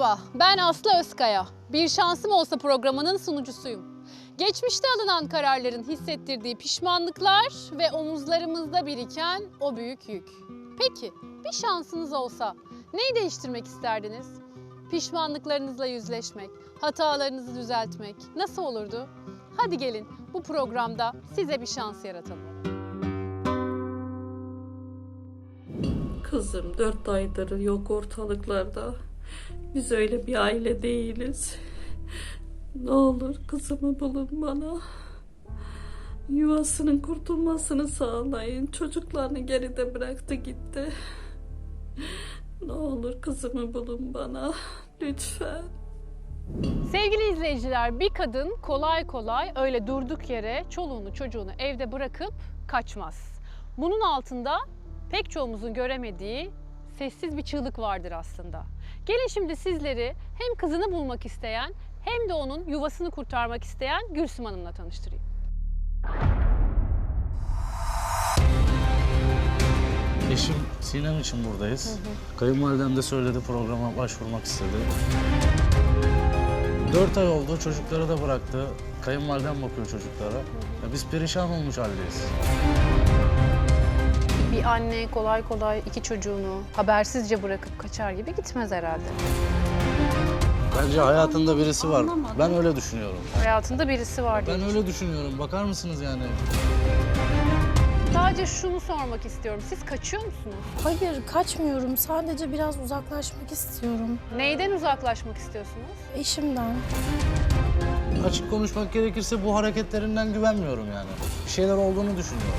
Merhaba, ben Aslı Özkaya. Bir Şansım Olsa programının sunucusuyum. Geçmişte alınan kararların hissettirdiği pişmanlıklar ve omuzlarımızda biriken o büyük yük. Peki, bir şansınız olsa neyi değiştirmek isterdiniz? Pişmanlıklarınızla yüzleşmek, hatalarınızı düzeltmek nasıl olurdu? Hadi gelin bu programda size bir şans yaratalım. Kızım 4 aydır yok ortalıklarda. Biz öyle bir aile değiliz. Ne olur kızımı bulun bana. Yuvasının kurtulmasını sağlayın. Çocuklarını geride bıraktı gitti. Ne olur kızımı bulun bana. Lütfen. Sevgili izleyiciler, bir kadın kolay kolay öyle durduk yere çoluğunu çocuğunu evde bırakıp kaçmaz. Bunun altında pek çoğumuzun göremediği sessiz bir çığlık vardır aslında. Gelin şimdi sizleri hem kızını bulmak isteyen hem de onun yuvasını kurtarmak isteyen Gülsüm Hanım'la tanıştırayım. Eşim Sinem için buradayız. Kayınvalidem de söyledi, programa başvurmak istedi. 4 ay oldu, çocukları da bıraktı. Kayınvalidem bakıyor çocuklara. Ya biz perişan olmuş haldeyiz. Bir anne kolay kolay iki çocuğunu habersizce bırakıp kaçar gibi gitmez herhalde. Bence hayatında birisi var. Anlamadım. Ben öyle düşünüyorum. Hayatında birisi var diye. Ben öyle düşünüyorum. Bakar mısınız yani? Sadece şunu sormak istiyorum. Siz kaçıyor musunuz? Hayır, kaçmıyorum. Sadece biraz uzaklaşmak istiyorum. Neyden uzaklaşmak istiyorsunuz? Eşimden. Açık konuşmak gerekirse bu hareketlerinden güvenmiyorum yani. Bir şeyler olduğunu düşünüyorum.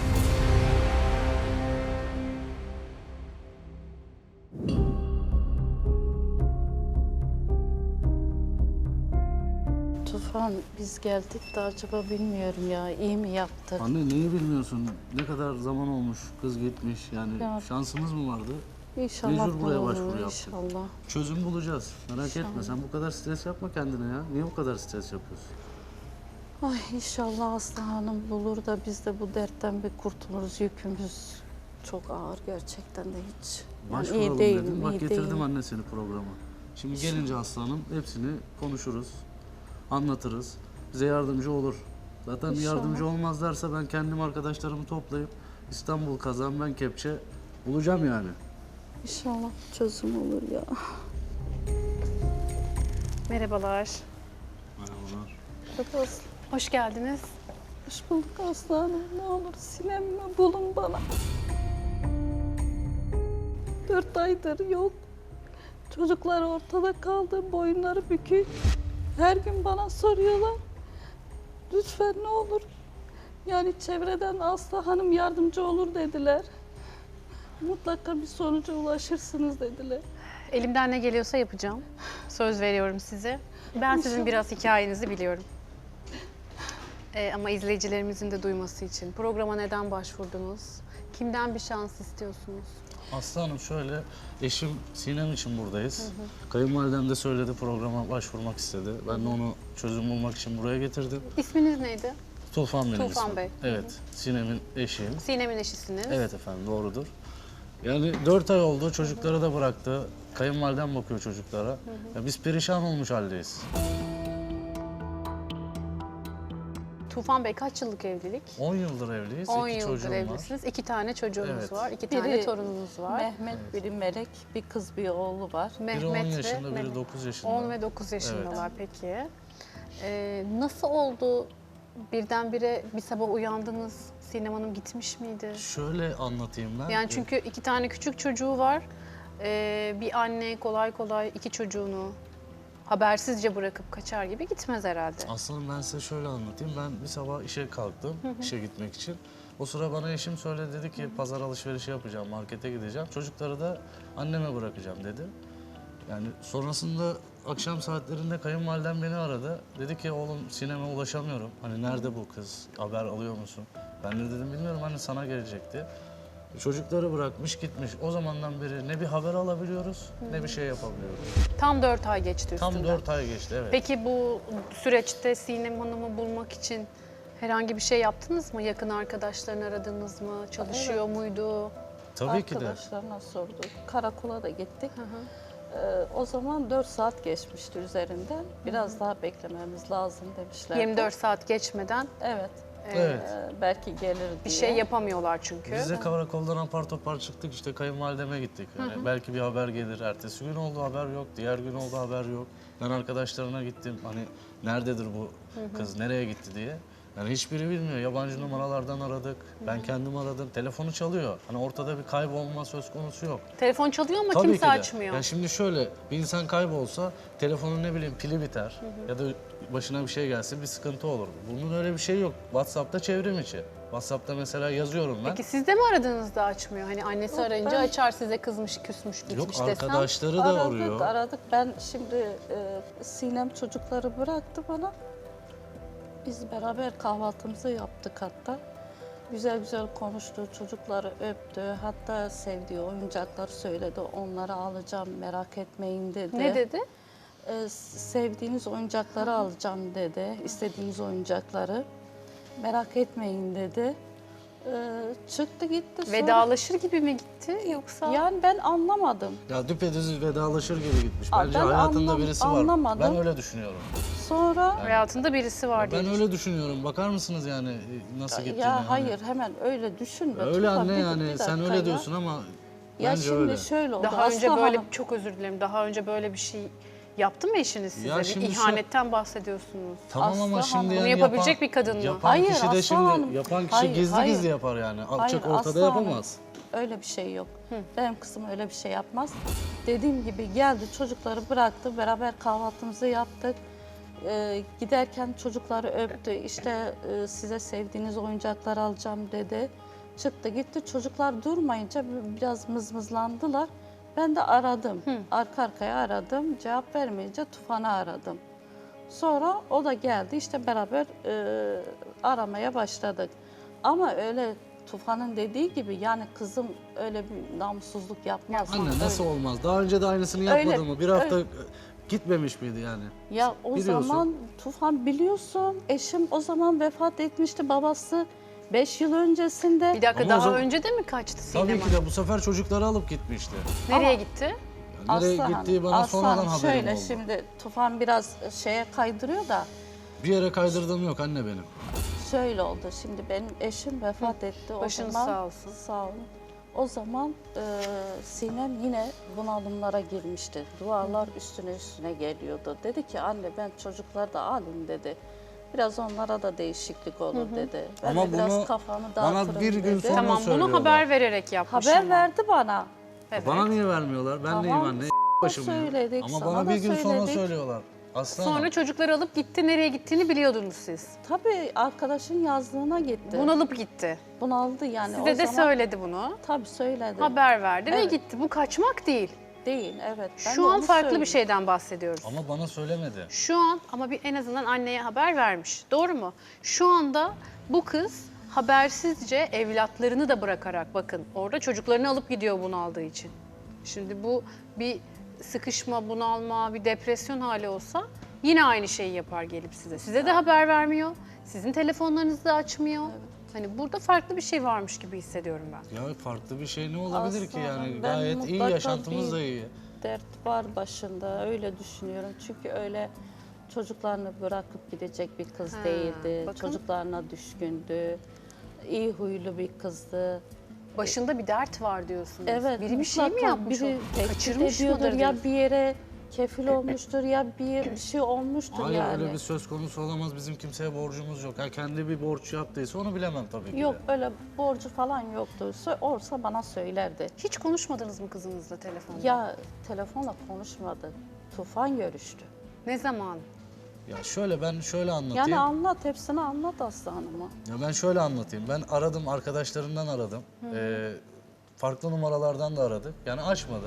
Tufan biz geldik de acaba bilmiyorum ya iyi mi yaptık? Anne neyi bilmiyorsun? Ne kadar zaman olmuş, kız gitmiş yani Ya. şansımız mı vardı? İnşallah Mecbur buraya bulunur, başvuru yaptık. İnşallah. Çözüm bulacağız. Merak etme sen bu kadar stres yapma kendine ya. Niye bu kadar stres yapıyorsun? Ay inşallah Aslı Hanım bulur da biz de bu dertten bir kurtuluruz. Yükümüz çok ağır gerçekten de hiç. Yani Başvuralım iyi değilim, dedim. Bak iyi getirdim değilim. anne seni programa. Şimdi gelince aslanım hepsini konuşuruz. Anlatırız. Bize yardımcı olur. Zaten İnşallah. yardımcı olmazlarsa ben kendim arkadaşlarımı toplayıp İstanbul kazan ben kepçe bulacağım yani. İnşallah çözüm olur ya. Merhabalar. Merhabalar. Hadi Aslı. Hoş geldiniz. Hoş bulduk Aslı Hanım. Ne olur Sinem'imi bulun bana. 4 aydır yok. Çocuklar ortada kaldı, boyunları bükük. Her gün bana soruyorlar. Lütfen ne olur. Yani çevreden Aslı Hanım yardımcı olur dediler. Mutlaka bir sonuca ulaşırsınız dediler. Elimden ne geliyorsa yapacağım. Söz veriyorum size. Ben sizin İnşallah. biraz hikayenizi biliyorum. Ama izleyicilerimizin de duyması için programa neden başvurdunuz? Kimden bir şans istiyorsunuz? Aslı Hanım şöyle, eşim Sinem için buradayız. Kayınvalidem de söyledi programa başvurmak istedi. Ben de onu çözüm bulmak için buraya getirdim. İsminiz neydi? Tufan benim Tufan ismim. Bey. Evet, Sinem'in eşiyim. Sinem'in eşisiniz. Evet efendim, doğrudur. Yani 4 ay oldu, çocukları da bıraktı. Kayınvalidem bakıyor çocuklara. Ya biz perişan olmuş haldeyiz. Tufan Bey kaç yıllık evlilik? 10 yıldır evliyiz, 10 iki yıldır çocuğum var. evlisiniz. 2 tane çocuğunuz Evet. var. 2 Biri tane torununuz var. Mehmet, biri Melek, bir kız bir oğlu var. Biri 10 Mehmet yaşında, ve biri Melek. 9 yaşında. 10 ve 9 yaşındalar peki. Nasıl oldu? Birdenbire bir sabah uyandınız. Sinem Hanım gitmiş miydi? Şöyle anlatayım ben. Yani çünkü 2 tane küçük çocuğu var. Bir anne kolay kolay 2 çocuğunu habersizce bırakıp kaçar gibi gitmez herhalde. Aslında ben size şöyle anlatayım. Ben bir sabah işe kalktım, işe gitmek için. O sıra bana eşim söyledi, dedi ki pazar alışverişi yapacağım, markete gideceğim. Çocukları da anneme bırakacağım dedi. Yani sonrasında akşam saatlerinde kayınvalidem beni aradı. Dedi ki oğlum Sinem'e ulaşamıyorum. Hani nerede bu kız, haber alıyor musun? Ben de dedim bilmiyorum hani sana gelecekti. Çocukları bırakmış gitmiş. O zamandan beri ne bir haber alabiliyoruz ne bir şey yapabiliyoruz. Tam 4 ay geçti üstünden. Tam 4 ay geçti evet. Peki bu süreçte Sinem Hanım'ı bulmak için herhangi bir şey yaptınız mı? Yakın arkadaşlarını aradınız mı? Çalışıyor muydu? Tabii ki de. Arkadaşlarına sorduk. Karakola da gittik. O zaman 4 saat geçmişti üzerinden. Biraz daha beklememiz lazım demişler. 24 saat geçmeden Evet. Evet. Belki gelir diye. bir şey yapamıyorlar çünkü. Biz de karakoldan apar topar çıktık, işte kayınvalideme gittik. Yani belki bir haber gelir. Ertesi gün oldu, haber yok. Diğer gün oldu, haber yok. Ben arkadaşlarına gittim. Hani nerededir bu kız, nereye gitti diye. Yani hiçbiri bilmiyor. Yabancı numaralardan aradık. Ben kendim aradım. Telefonu çalıyor. Hani ortada bir kaybolma söz konusu yok. Telefon çalıyor ama Tabii kimse ki de. açmıyor. Ya şimdi şöyle, bir insan kaybolsa telefonun ne bileyim pili biter ya da başına bir şey gelse bir sıkıntı olur. Bunun öyle bir şey yok. WhatsApp'ta çevrim içi. WhatsApp'ta mesela yazıyorum ben. Peki siz de mi aradığınızda açmıyor? Hani annesi Yok, arayınca ben- açar, size kızmış, küsmüş, gitmiş Yok, desem. arkadaşları da arıyor. Aradık. Ben şimdi Sinem çocukları bıraktı bana. Biz beraber kahvaltımızı yaptık hatta. Güzel güzel konuştu, çocukları öptü. Hatta sevdiği oyuncakları söyledi. Onları alacağım, merak etmeyin dedi. Ne dedi? Sevdiğiniz oyuncakları alacağım dedi. İstediğiniz oyuncakları. Merak etmeyin dedi. Çıktı gitti. Sonra- Vedalaşır gibi mi gitti yoksa? Yani ben anlamadım. Ya düpedüz vedalaşır gibi gitmiş. Aa, Bence ben hayatında birisi var. anlamadım. Ben öyle düşünüyorum. Sonra Hayatında birisi var diye. Ben öyle düşünüyorum. Bakar mısınız yani nasıl gittiğini? ya hani? hayır hemen öyle düşünme. Öyle Tufan, anne bir yani dakika sen ya. öyle diyorsun ama Ya bence şimdi öyle. şöyle oldu. Daha önce Aslı böyle, Hanım- çok özür dilerim, daha önce böyle bir şey yaptı mı eşiniz size? Ya Bir şimdi şu- ihanetten bahsediyorsunuz. Tamam ama Aslı şimdi Hanım. yani Bunu yapabilecek bir kadın mı? Yapan Hayır, kişi de Aslı şimdi Hanım. yapan kişi Hayır, gizli hayır. gizli yapar yani. Açık Hayır, ortada Aslı Hanım. yapamaz. Öyle bir şey yok. Benim kızım öyle bir şey yapmaz. Dediğim gibi geldi, çocukları bıraktı, beraber kahvaltımızı yaptık. Giderken çocukları öptü, işte size sevdiğiniz oyuncakları alacağım dedi. Çıktı gitti, çocuklar durmayınca biraz mızmızlandılar. Ben de aradım, arka arkaya aradım, cevap vermeyince Tufan'ı aradım. Sonra o da geldi, işte beraber aramaya başladık. Ama öyle Tufan'ın dediği gibi yani kızım öyle bir namussuzluk yapmaz. Anne nasıl Öyle. olmaz? Daha önce de aynısını Öyle, yapmadı mı? Bir hafta öyle. gitmemiş miydi yani? Ya o Biliyorsun. zaman Tufan biliyorsun eşim o zaman vefat etmişti babası 5 yıl öncesinde. Bir dakika, Ama o daha zaman- önce de mi kaçtı Sinem Tabii Hanım? ki de bu sefer çocukları alıp gitmişti. Nereye Ama- gitti? Yani nereye Aslı gittiği Hanım, bana Aslı sonradan Hanım, haberim şöyle oldu. şimdi Tufan biraz şeye kaydırıyor da Bir yere kaydırdığım yok anne benim. şöyle oldu. Şimdi benim eşim vefat etti. Başınız o zaman, sağ olsun. Sağ olun. O zaman Sinem yine bunalımlara girmişti. Duvarlar üstüne üstüne geliyordu. Dedi ki anne ben çocukları da alayım dedi. Biraz onlara da değişiklik olur dedi. Ben Ama de biraz bunu kafamı bana dağıtırım bir gün dedi. sonra Tamam, bunu söylüyorlar. haber vererek yapmış Haber ama. verdi bana. Evet. Bana niye vermiyorlar? Ben Tamam, neyim anne? Başım ya. söyledik, Ama sana bana da bir gün sonra söyledik. söylüyorlar. Aslanım. Sonra çocukları alıp gitti. Nereye gittiğini biliyordunuz siz. Tabii arkadaşın yazlığına gitti. Bunalıp gitti. Bunaldı yani. Size o de zaman, söyledi bunu. Tabii söyledi. Haber verdi ve Evet. gitti. Bu kaçmak değil. Değil evet. Ben Şu de an onu farklı bir söyleyeyim. şeyden bahsediyoruz. Ama bana söylemedi. Şu an ama bir en azından anneye haber vermiş. Doğru mu? Şu anda bu kız habersizce evlatlarını da bırakarak, bakın orada çocuklarını alıp gidiyor bunu aldığı için. Şimdi bu bir sıkışma, bunalma, bir depresyon hali olsa yine aynı şeyi yapar gelip size. Size de haber vermiyor. Sizin telefonlarınızı da açmıyor. Hani burada farklı bir şey varmış gibi hissediyorum ben. Ya farklı bir şey ne olabilir ki Aslanım, yani? ben Gayet iyi, mutlaka yaşantımız da bir- iyi. Dert var başında öyle düşünüyorum. Çünkü öyle çocuklarını bırakıp gidecek bir kız Ha, değildi. bakın. Çocuklarına düşkündü. İyi huylu bir kızdı. Başında bir dert var diyorsunuz. Evet, Biri bir şey mi mutlaka yapmış? biri tehdit Kaçırmış ediyordur mıdır? ya bir yere kefil olmuştur ya bir şey olmuştur Hayır yani. öyle bir söz konusu olamaz. Bizim kimseye borcumuz yok. Ya kendi bir borç yaptıysa onu bilemem tabii ki Yok de. öyle borcu falan yoktu. Olsa bana söylerdi. Hiç konuşmadınız mı kızınızla telefonda? Ya telefonla konuşmadı. Tufan görüştü. Ne zaman? Ya şöyle ben şöyle anlatayım. Yani anlat hepsini anlat Aslı Hanım'a. Ya ben şöyle anlatayım. Ben aradım, arkadaşlarından aradım. Farklı numaralardan da aradık. Yani açmadı.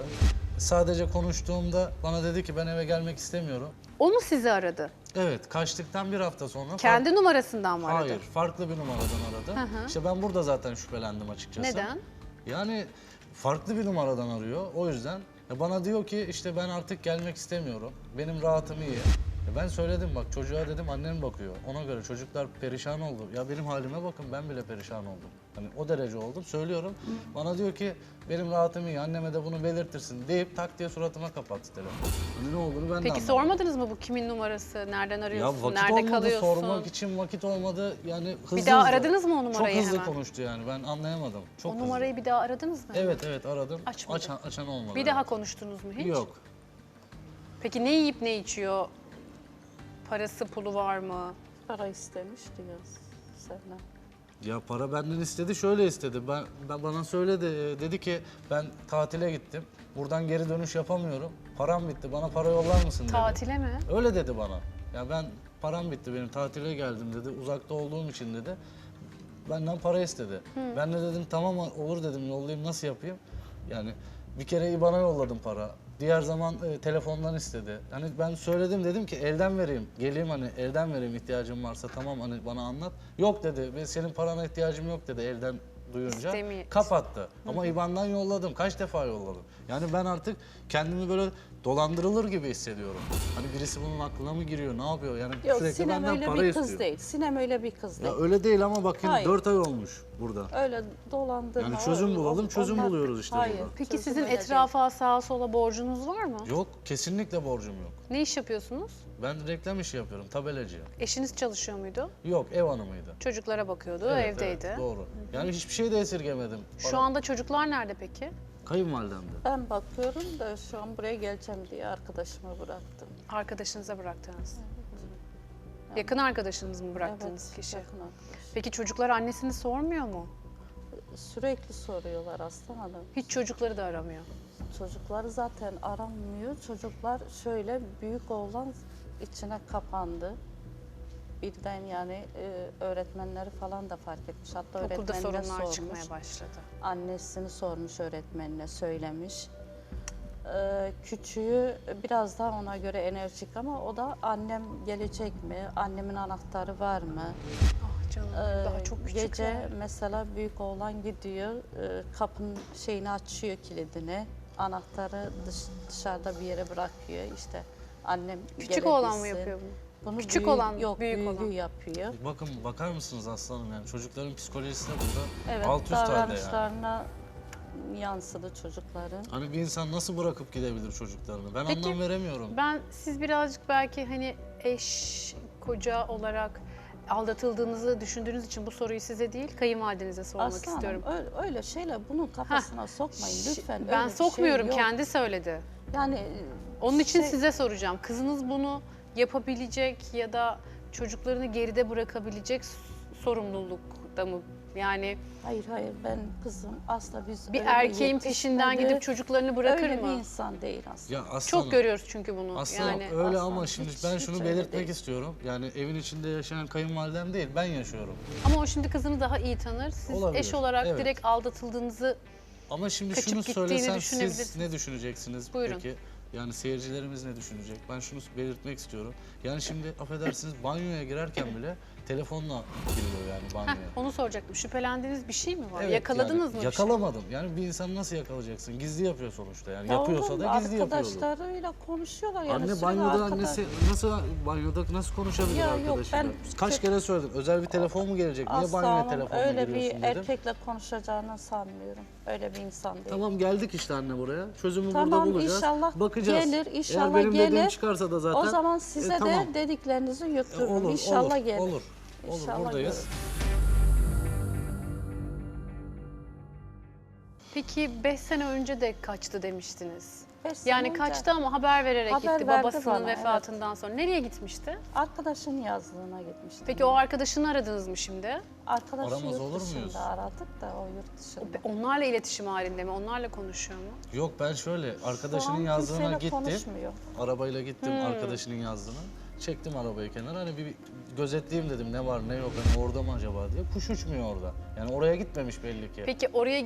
Sadece konuştuğumda bana dedi ki ben eve gelmek istemiyorum. O mu sizi aradı? Evet, kaçtıktan bir hafta sonra... Kendi numarasından mı aradı? Hayır, farklı bir numaradan aradı. Hı hı. İşte ben burada zaten şüphelendim açıkçası. Neden? Yani farklı bir numaradan arıyor. O yüzden bana diyor ki işte ben artık gelmek istemiyorum. Benim rahatım iyi. Ben söyledim bak çocuğa dedim annem bakıyor. Ona göre çocuklar perişan oldu. Ya benim halime bakın ben bile perişan oldum. Hani o derece oldum. Söylüyorum. Bana diyor ki benim rahatım iyi. Anneme de bunu belirtirsin deyip tak diye suratıma kapattı telefonu. Hani ne olduğunu ben de Peki anlamadım. sormadınız mı bu kimin numarası? Nereden Ya arıyorsun? vakit Nerede olmadı kalıyorsun? sormak için vakit olmadı. Yani hızlı Bir daha hızlı. aradınız mı o numarayı Çok hızlı hemen? konuştu yani ben anlayamadım. Çok O hızlı. numarayı bir daha aradınız mı? Evet aradım. Açmadı. Açan olmadı. Bir evet. daha konuştunuz mu hiç? Yok. Peki ne yiyip ne içiyor? Parası pulu var mı? Para istemişti ya senden. Ya para benden istedi, şöyle istedi. Ben bana söyledi, dedi ki ben tatile gittim. Buradan geri dönüş yapamıyorum. Param bitti, bana para yollar mısın dedi. Tatile mi? Öyle dedi bana. Ya ben param bitti benim, tatile geldim dedi. Uzakta olduğum için dedi. Benden para istedi. Ben de dedim tamam olur dedim, yollayayım, nasıl yapayım? Yani bir kere IBAN'a yolladım para. Diğer zaman telefondan istedi. Hani ben söyledim dedim ki elden vereyim. Geleyim hani elden vereyim ihtiyacım varsa tamam hani bana anlat. Yok dedi. Ben senin parana ihtiyacım yok dedi elden duyunca. Kapattı. Ama IBAN'dan yolladım. Kaç defa yolladım. Yani ben artık kendimi böyle dolandırılır gibi hissediyorum. Hani birisi bunun aklına mı giriyor, ne yapıyor? Yani Yok sürekli Sinem benden öyle para bir istiyor. kız değil. Sinem öyle bir kız değil. Ya öyle değil ama bakın Hayır. 4 ay olmuş burada. Öyle dolandırma. Yani çözüm bulalım, çözüm onlar- buluyoruz işte Hayır, burada. Peki çözüm sizin öyle değil. etrafa sağa sola borcunuz var mı? Yok, kesinlikle borcum yok. Ne iş yapıyorsunuz? Ben reklam işi yapıyorum, tabelacıyım. Eşiniz çalışıyor muydu? Yok, ev hanımıydı. Çocuklara bakıyordu, Evet, evdeydi. evet, doğru. Yani hiçbir şey de esirgemedim. Şu anda çocuklar nerede peki? Kayınvalidemde. Ben bakıyorum da şu an buraya geleceğim diye arkadaşıma bıraktım. Arkadaşınıza bıraktınız. Yakın arkadaşınız mı bıraktığınız Evet, kişi? yakın arkadaş. Peki çocuklar annesini sormuyor mu? Sürekli soruyorlar Aslan Hanım. Hiç çocukları da aramıyor. Çocuklar zaten aranmıyor. Çocuklar şöyle büyük oğlan içine kapandı. Birden yani öğretmenleri falan da fark etmiş. Hatta Okulda öğretmenine sorunlar sormuş. çıkmaya başladı. Annesini sormuş öğretmenine söylemiş. Küçüğü biraz daha ona göre enerjik ama o da annem gelecek mi? Annemin anahtarı var mı? Ah canım daha çok küçükler. Gece mesela büyük oğlan gidiyor, kapının şeyini açıyor, kilidini. Anahtarı dışarıda bir yere bırakıyor. İşte annem Küçük oğlan mı gelebilsin. yapıyor bunu? Bunu Küçük büyük, olan, yok, büyük büyüğü olan. yapıyor. Bakın bakar mısınız aslanım yani çocukların psikolojisi de burada Evet, alt üst halde yani. davranışlarına yansıdı çocukların. Hani bir insan nasıl bırakıp gidebilir çocuklarını? Ben Peki, anlam veremiyorum. Siz birazcık belki hani eş, koca olarak aldatıldığınızı düşündüğünüz için bu soruyu size değil, kayınvalidenize sormak Aslanım, istiyorum. öyle şeyler bunun kafasına sokmayın lütfen. Ben öyle bir şey sokmuyorum, yok. kendi söyledi. Yani Onun için şey- size soracağım. Kızınız bunu yapabilecek ya da çocuklarını geride bırakabilecek sorumlulukta mı? Yani Hayır ben kızım asla biz bir öyle erkeğin peşinden yetişmedi. gidip çocuklarını bırakır öyle mı? bir insan değil aslında. Ya aslanım, Çok görüyoruz çünkü bunu. aslanım yani öyle aslanım, ama şimdi hiç- ben hiç şunu öyle belirtmek değil. istiyorum. Yani evin içinde yaşayan kayınvalidem değil, ben yaşıyorum. Ama o şimdi kızını daha iyi tanır. Siz Olabilir, eş olarak evet. direkt aldatıldığınızı Ama şimdi Kaçıp şunu gittiğini söylesem siz düşünebilirsiniz. ne düşüneceksiniz Buyurun. peki? Yani seyircilerimiz ne düşünecek? Ben şunu belirtmek istiyorum. Yani şimdi affedersiniz banyoya girerken bile telefonla giriliyor yani banyoya. onu soracaktım. Şüphelendiğiniz bir şey mi var? Evet, Yakaladınız yani mı bir şey? Yakalamadım. Yani bir insanı nasıl yakalayacaksın? Gizli yapıyor sonuçta yani. Ya Yapıyorsa oğlum, da gizli yapıyordu. arkadaşlarıyla konuşuyorlar yani. Anne sürekli banyoda arkadaş- annesi nasıl konuşabilir Ya yok, arkadaşıyla? ben- Kaç kere söyledim. Özel bir telefon mu gelecek? Niye Asla banyoya onun telefonla öyle giriyorsun bir dedim. erkekle konuşacağını sanmıyorum. Öyle bir insan değil. Tamam geldik işte anne buraya. Çözümü Tamam, burada bulacağız. inşallah Bakacağız. gelir, Eğer inşallah benim dediğim gelir. çıkarsa da zaten O zaman size tamam. de dediklerinizi yuttururum. Olur, İnşallah olur, gelir. olur. Olur, İnşallah buradayız. gelir. Peki 5 sene önce de kaçtı demiştiniz. 5 sene Yani önce kaçtı ama haber vererek Haber gitti verdi babasının bana, vefatından sonra. Nereye gitmişti? Arkadaşın yazlığına gitmiştim. Peki o arkadaşını aradınız mı şimdi? Arkadaşı Aramaz yurt olur dışında muyuz? aradık da o yurt dışında. Onlarla iletişim halinde mi? Onlarla konuşuyor mu? Yok ben şöyle Şu arkadaşının an yazdığına kimseyle gittim. konuşmuyor. Arabayla gittim arkadaşının yazdığına. Çektim arabayı kenara hani bir gözetleyeyim dedim ne var ne yok hani orada mı acaba diye. Kuş uçmuyor orada. Yani oraya gitmemiş belli ki. Peki oraya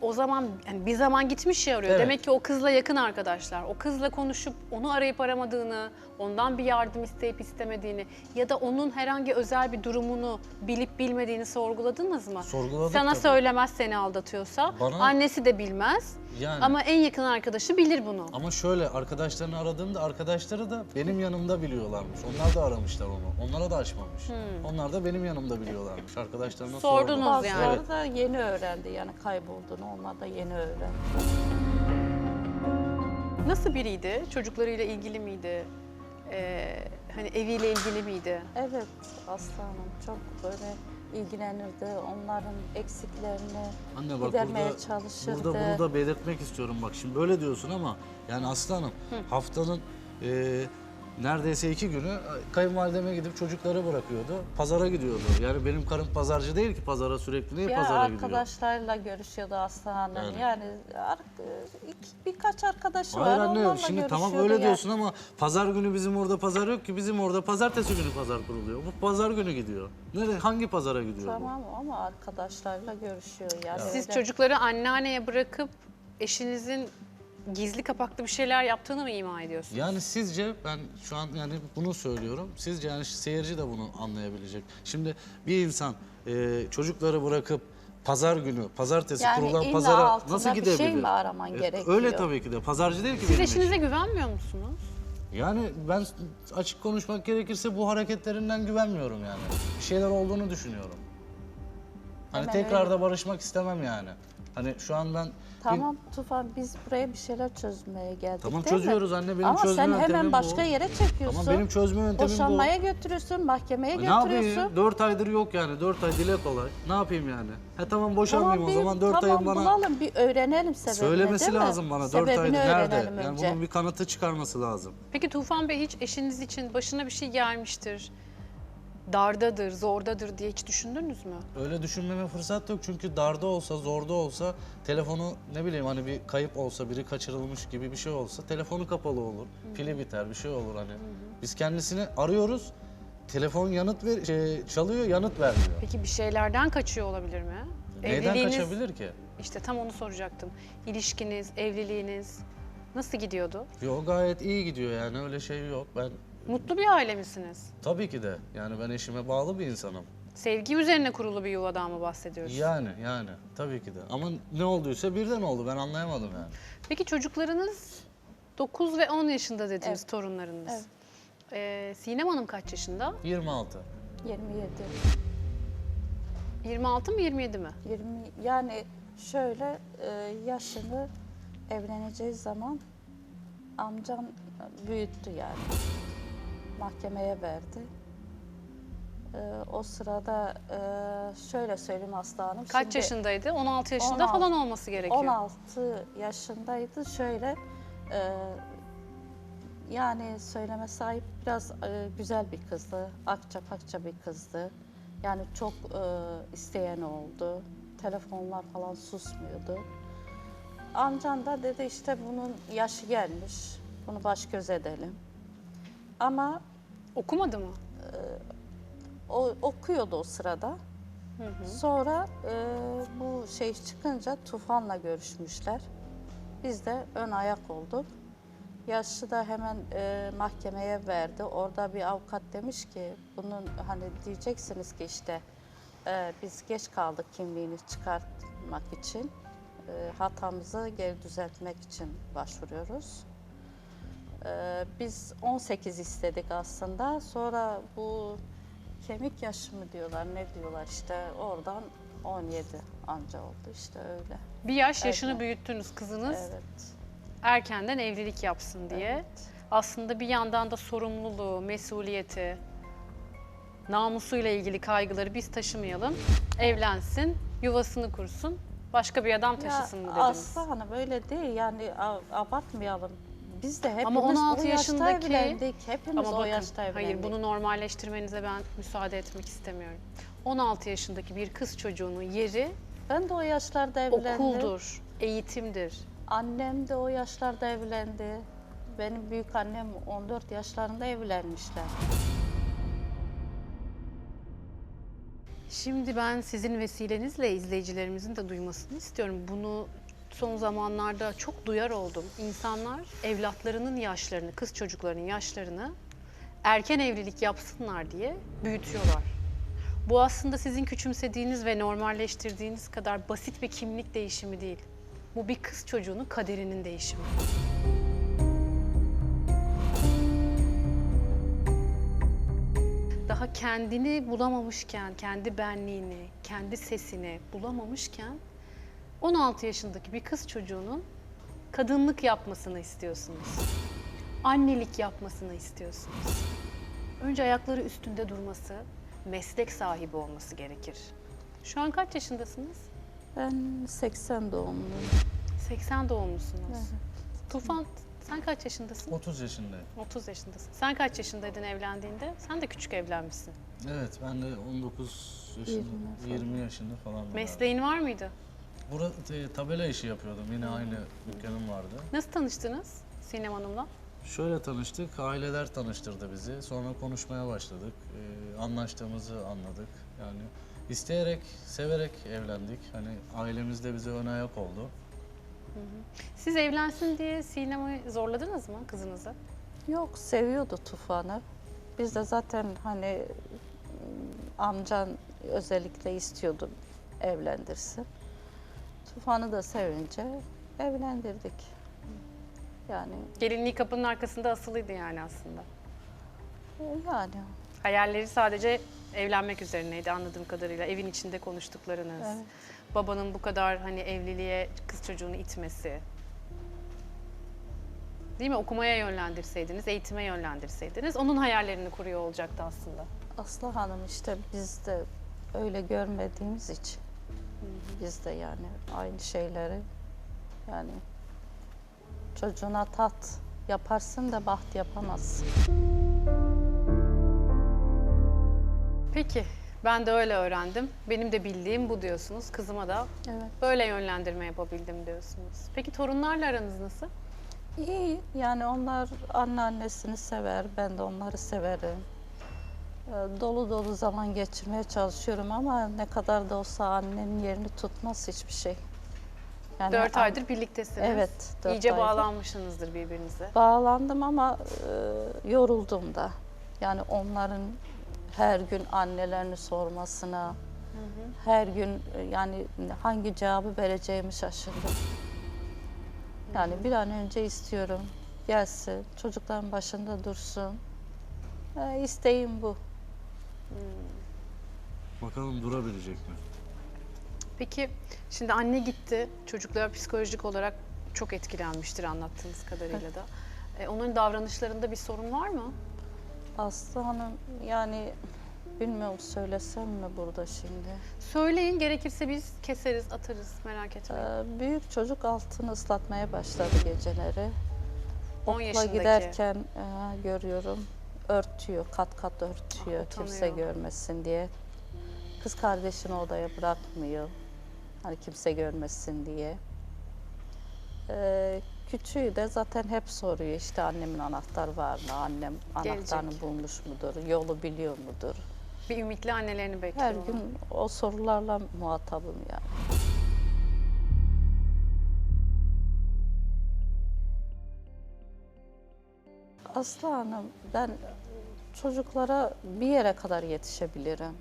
o zaman yani bir zaman gitmiş ya oraya. Evet. Demek ki o kızla yakın arkadaşlar. O kızla konuşup onu arayıp aramadığını, ondan bir yardım isteyip istemediğini ya da onun herhangi özel bir durumunu bilip bilmediğini sorguladınız mı? Sorguladık Sana tabii. söylemez seni aldatıyorsa, Bana- annesi de bilmez. Yani. Ama en yakın arkadaşı bilir bunu. Ama şöyle arkadaşlarını aradığımda arkadaşları da benim yanımda biliyorlarmış. Onlar da aramışlar onu. Onlara da açmamış. Onlar da benim yanımda biliyorlarmış. Arkadaşlarına Sordunuz sordum. yani. Bazıları da yeni öğrendi yani kaybolduğunu. Onlar da yeni öğrendi. Nasıl biriydi? Çocuklarıyla ilgili miydi? Hani eviyle ilgili miydi? Evet aslanım çok böyle ilgilenirdi. Onların eksiklerini Anne bak gidermeye çalışırdı. burada bunu da belirtmek istiyorum bak. Şimdi böyle diyorsun ama yani aslanım haftanın neredeyse 2 günü kayınvalideme gidip çocukları bırakıyordu. Pazara gidiyordu. Yani benim karım pazarcı değil ki pazara sürekli niye Ya pazara gidiyor? arkadaşlarla görüşüyordu aslanım. Yani birkaç arkadaşı Hayır var. anne onlarla şimdi tamam görüşüyordu öyle yani. diyorsun ama pazar günü bizim orada pazar yok ki. Bizim orada pazartesi günü pazar kuruluyor. Bu pazar günü gidiyor. Nereye hangi pazara gidiyor bu? Tamam ama arkadaşlarla görüşüyor yani. Siz öyle. çocukları anneanneye bırakıp eşinizin gizli kapaklı bir şeyler yaptığını mı ima ediyorsunuz? Yani sizce ben şu an yani bunu söylüyorum. Sizce yani seyirci de bunu anlayabilecek. Şimdi bir insan çocukları bırakıp pazar günü, pazartesi Yani kurulan illa pazara altında nasıl bir gidebilir? şey mi araman gerekiyor? Öyle tabii ki de. Pazarcı değil ki Siz benim eşim. eşinize güvenmiyor musunuz? Yani ben açık konuşmak gerekirse bu hareketlerinden güvenmiyorum yani. Bir şeyler olduğunu düşünüyorum. Hani Hemen tekrar öyle. da barışmak istemem yani. Hani şu an ben Tamam Tufan biz buraya bir şeyler çözmeye geldik Tamam, değil mi? çözüyoruz anne, benim Ama çözme sen yöntemim hemen bu. başka yere çekiyorsun. Tamam benim çözme yöntemim Boşanmaya götürüyorsun, mahkemeye bu. Ne yapayım? götürüyorsun. 4 aydır yok yani. 4 ay dile kolay. Ne yapayım yani? Tamam boşanmayayım o zaman 4 tamam, ayın bana bulalım bir öğrenelim sebebini söylemesi değil mi? lazım bana. 4 aydır Sebebini nerede? öğrenelim Yani önce. bunun bir kanıtı çıkarması lazım. Peki Tufan Bey hiç eşiniz için başına bir şey gelmiştir, dardadır, zordadır diye hiç düşündünüz mü? Öyle düşünmeme fırsat yok çünkü darda olsa, zorda olsa telefonu ne bileyim hani bir kayıp olsa, biri kaçırılmış gibi bir şey olsa telefonu kapalı olur. Pili biter, bir şey olur hani. Biz kendisini arıyoruz. Telefon çalıyor, yanıt vermiyor. Peki bir şeylerden kaçıyor olabilir mi? Neyden kaçabilir ki? İşte tam onu soracaktım. İlişkiniz, evliliğiniz nasıl gidiyordu? Yok gayet iyi gidiyor yani öyle şey yok. Ben Mutlu bir aile misiniz? tabii ki de yani ben eşime bağlı bir insanım. Sevgi üzerine kurulu bir yuvadan mı bahsediyoruz? Yani tabii ki de. Ama ne olduysa birden oldu ben anlayamadım yani. Peki çocuklarınız 9 ve 10 yaşında dediniz Evet. torunlarınız. Sinem Hanım kaç yaşında? 26. 27. 26 mı 27 mi? 20 yani şöyle yaşını evleneceği zaman amcam büyüttü yani. Mahkemeye verdi. O sırada şöyle söyleyeyim Aslı Hanım. Kaç şimdi yaşındaydı? 16 yaşında 16 falan olması gerekiyor. 16 yaşındaydı. Şöyle yani söyleme sahip biraz güzel bir kızdı. Akça pakça bir kızdı. Yani çok isteyen oldu. Telefonlar falan susmuyordu. Amcam da dedi işte bunun yaşı gelmiş. Bunu baş göz edelim. Ama Okumadı mı? o okuyordu o sırada. Sonra bu şey çıkınca Tufan'la görüşmüşler. Biz de ön ayak olduk. Yaşı da hemen mahkemeye verdi. Orada bir avukat demiş ki bunun hani diyeceksiniz ki işte biz geç kaldık kimliğini çıkartmak için. Hatamızı geri düzeltmek için başvuruyoruz. Biz 18 istedik aslında. Sonra bu kemik yaşı mı diyorlar, ne diyorlar işte oradan 17 anca oldu işte öyle. Bir yaş yaşını Evet. büyüttünüz kızınız. Evet. Erkenden evlilik yapsın diye. Evet. Aslında bir yandan da sorumluluğu, mesuliyeti, namusuyla ilgili kaygıları biz taşımayalım. Evlensin, yuvasını kursun, başka bir adam taşısın mı dediniz? Aslı Hanım öyle değil yani abartmayalım. Biz de hepimiz Ama 16 o yaşta yaşındaki- evlendik. Hepimiz Ama o bakın, yaşta evlendik. hayır bunu normalleştirmenize ben müsaade etmek istemiyorum. 16 yaşındaki bir kız çocuğunun yeri Ben de o yaşlarda evlendim. okuldur, eğitimdir. Annem de o yaşlarda evlendi. Benim büyük annem 14 yaşlarında evlenmişler. Şimdi ben sizin vesilenizle izleyicilerimizin de duymasını istiyorum. Bunu son zamanlarda çok duyar oldum. İnsanlar evlatlarının yaşlarını, kız çocuklarının yaşlarını erken evlilik yapsınlar diye büyütüyorlar. Bu aslında sizin küçümsediğiniz ve normalleştirdiğiniz kadar basit bir kimlik değişimi değil. Bu bir kız çocuğunun kaderinin değişimi. Daha kendini bulamamışken, kendi benliğini, kendi sesini bulamamışken 16 yaşındaki bir kız çocuğunun kadınlık yapmasını istiyorsunuz. Annelik yapmasını istiyorsunuz. Önce ayakları üstünde durması, meslek sahibi olması gerekir. Şu an kaç yaşındasınız? Ben 80 doğumluyum. 80 doğumlusunuz. Tufan, sen kaç yaşındasın? 30 yaşındayım. 30 yaşındasın. Sen kaç yaşındaydın evlendiğinde? Sen de küçük evlenmişsin. Evet, ben de 19 yaşında, 20 yaşında falan. Mesleğin var mıydı? Burada tabela işi yapıyordum. Yine aynı dükkanım vardı. Nasıl tanıştınız Sinem Hanım'la? Şöyle tanıştık, aileler tanıştırdı bizi. Sonra konuşmaya başladık. Anlaştığımızı anladık. Yani isteyerek, severek evlendik. Hani ailemiz de bize ön ayak oldu. Siz evlensin diye Sinem'i zorladınız mı kızınızı? Yok, seviyordu Tufan'ı. Biz de zaten hani amcan özellikle istiyordu evlendirsin. Tufan'ı da sevince evlendirdik. Yani Gelinliği kapının arkasında asılıydı yani aslında. yani Hayalleri sadece evlenmek üzerineydi anladığım kadarıyla. Evin içinde konuştuklarınız. Evet. Babanın bu kadar hani evliliğe kız çocuğunu itmesi. Değil mi? Okumaya yönlendirseydiniz, eğitime yönlendirseydiniz onun hayallerini kuruyor olacaktı aslında. Aslı Hanım işte biz de öyle görmediğimiz için biz de yani aynı şeyleri yani çocuğuna tat yaparsın da baht yapamazsın. Peki, ben de öyle öğrendim. Benim de bildiğim bu diyorsunuz. Kızıma da Evet. böyle yönlendirme yapabildim diyorsunuz. Peki torunlarla aranız nasıl? İyi yani onlar anneannesini sever, ben de onları severim. Dolu dolu zaman geçirmeye çalışıyorum ama ne kadar da olsa annenin yerini tutmaz hiçbir şey. Yani 4 aydır birliktesiniz. Evet, 4 İyice aydır. bağlanmışsınızdır birbirinize. Bağlandım ama yoruldum da. Yani onların her gün annelerini sormasına, her gün yani hangi cevabı vereceğimi şaşırdım. Yani bir an önce istiyorum gelsin, çocukların başında dursun. İsteğim bu. Bakalım durabilecek mi? Peki, şimdi anne gitti. Çocuklar psikolojik olarak çok etkilenmiştir anlattığınız kadarıyla da. Onların davranışlarında bir sorun var mı? Aslı Hanım yani bilmiyorum söylesem mi burada şimdi. Söyleyin, gerekirse biz keseriz, atarız. Merak etmeyin. Büyük çocuk altını ıslatmaya başladı geceleri. 10 Okula yaşındaki. giderken görüyorum örtüyor, kat kat örtüyor kimse utanıyor. görmesin diye. Kız kardeşini odaya bırakmıyor. Hani kimse görmesin diye. Küçüğü de zaten hep soruyor işte annemin anahtarı var mı? Annem anahtarını Gelecek. bulmuş mudur? Yolu biliyor mudur? Bir ümitli annelerini Her bekliyorlar. gün o sorularla muhatabım yani. Aslı Hanım, ben çocuklara bir yere kadar yetişebilirim.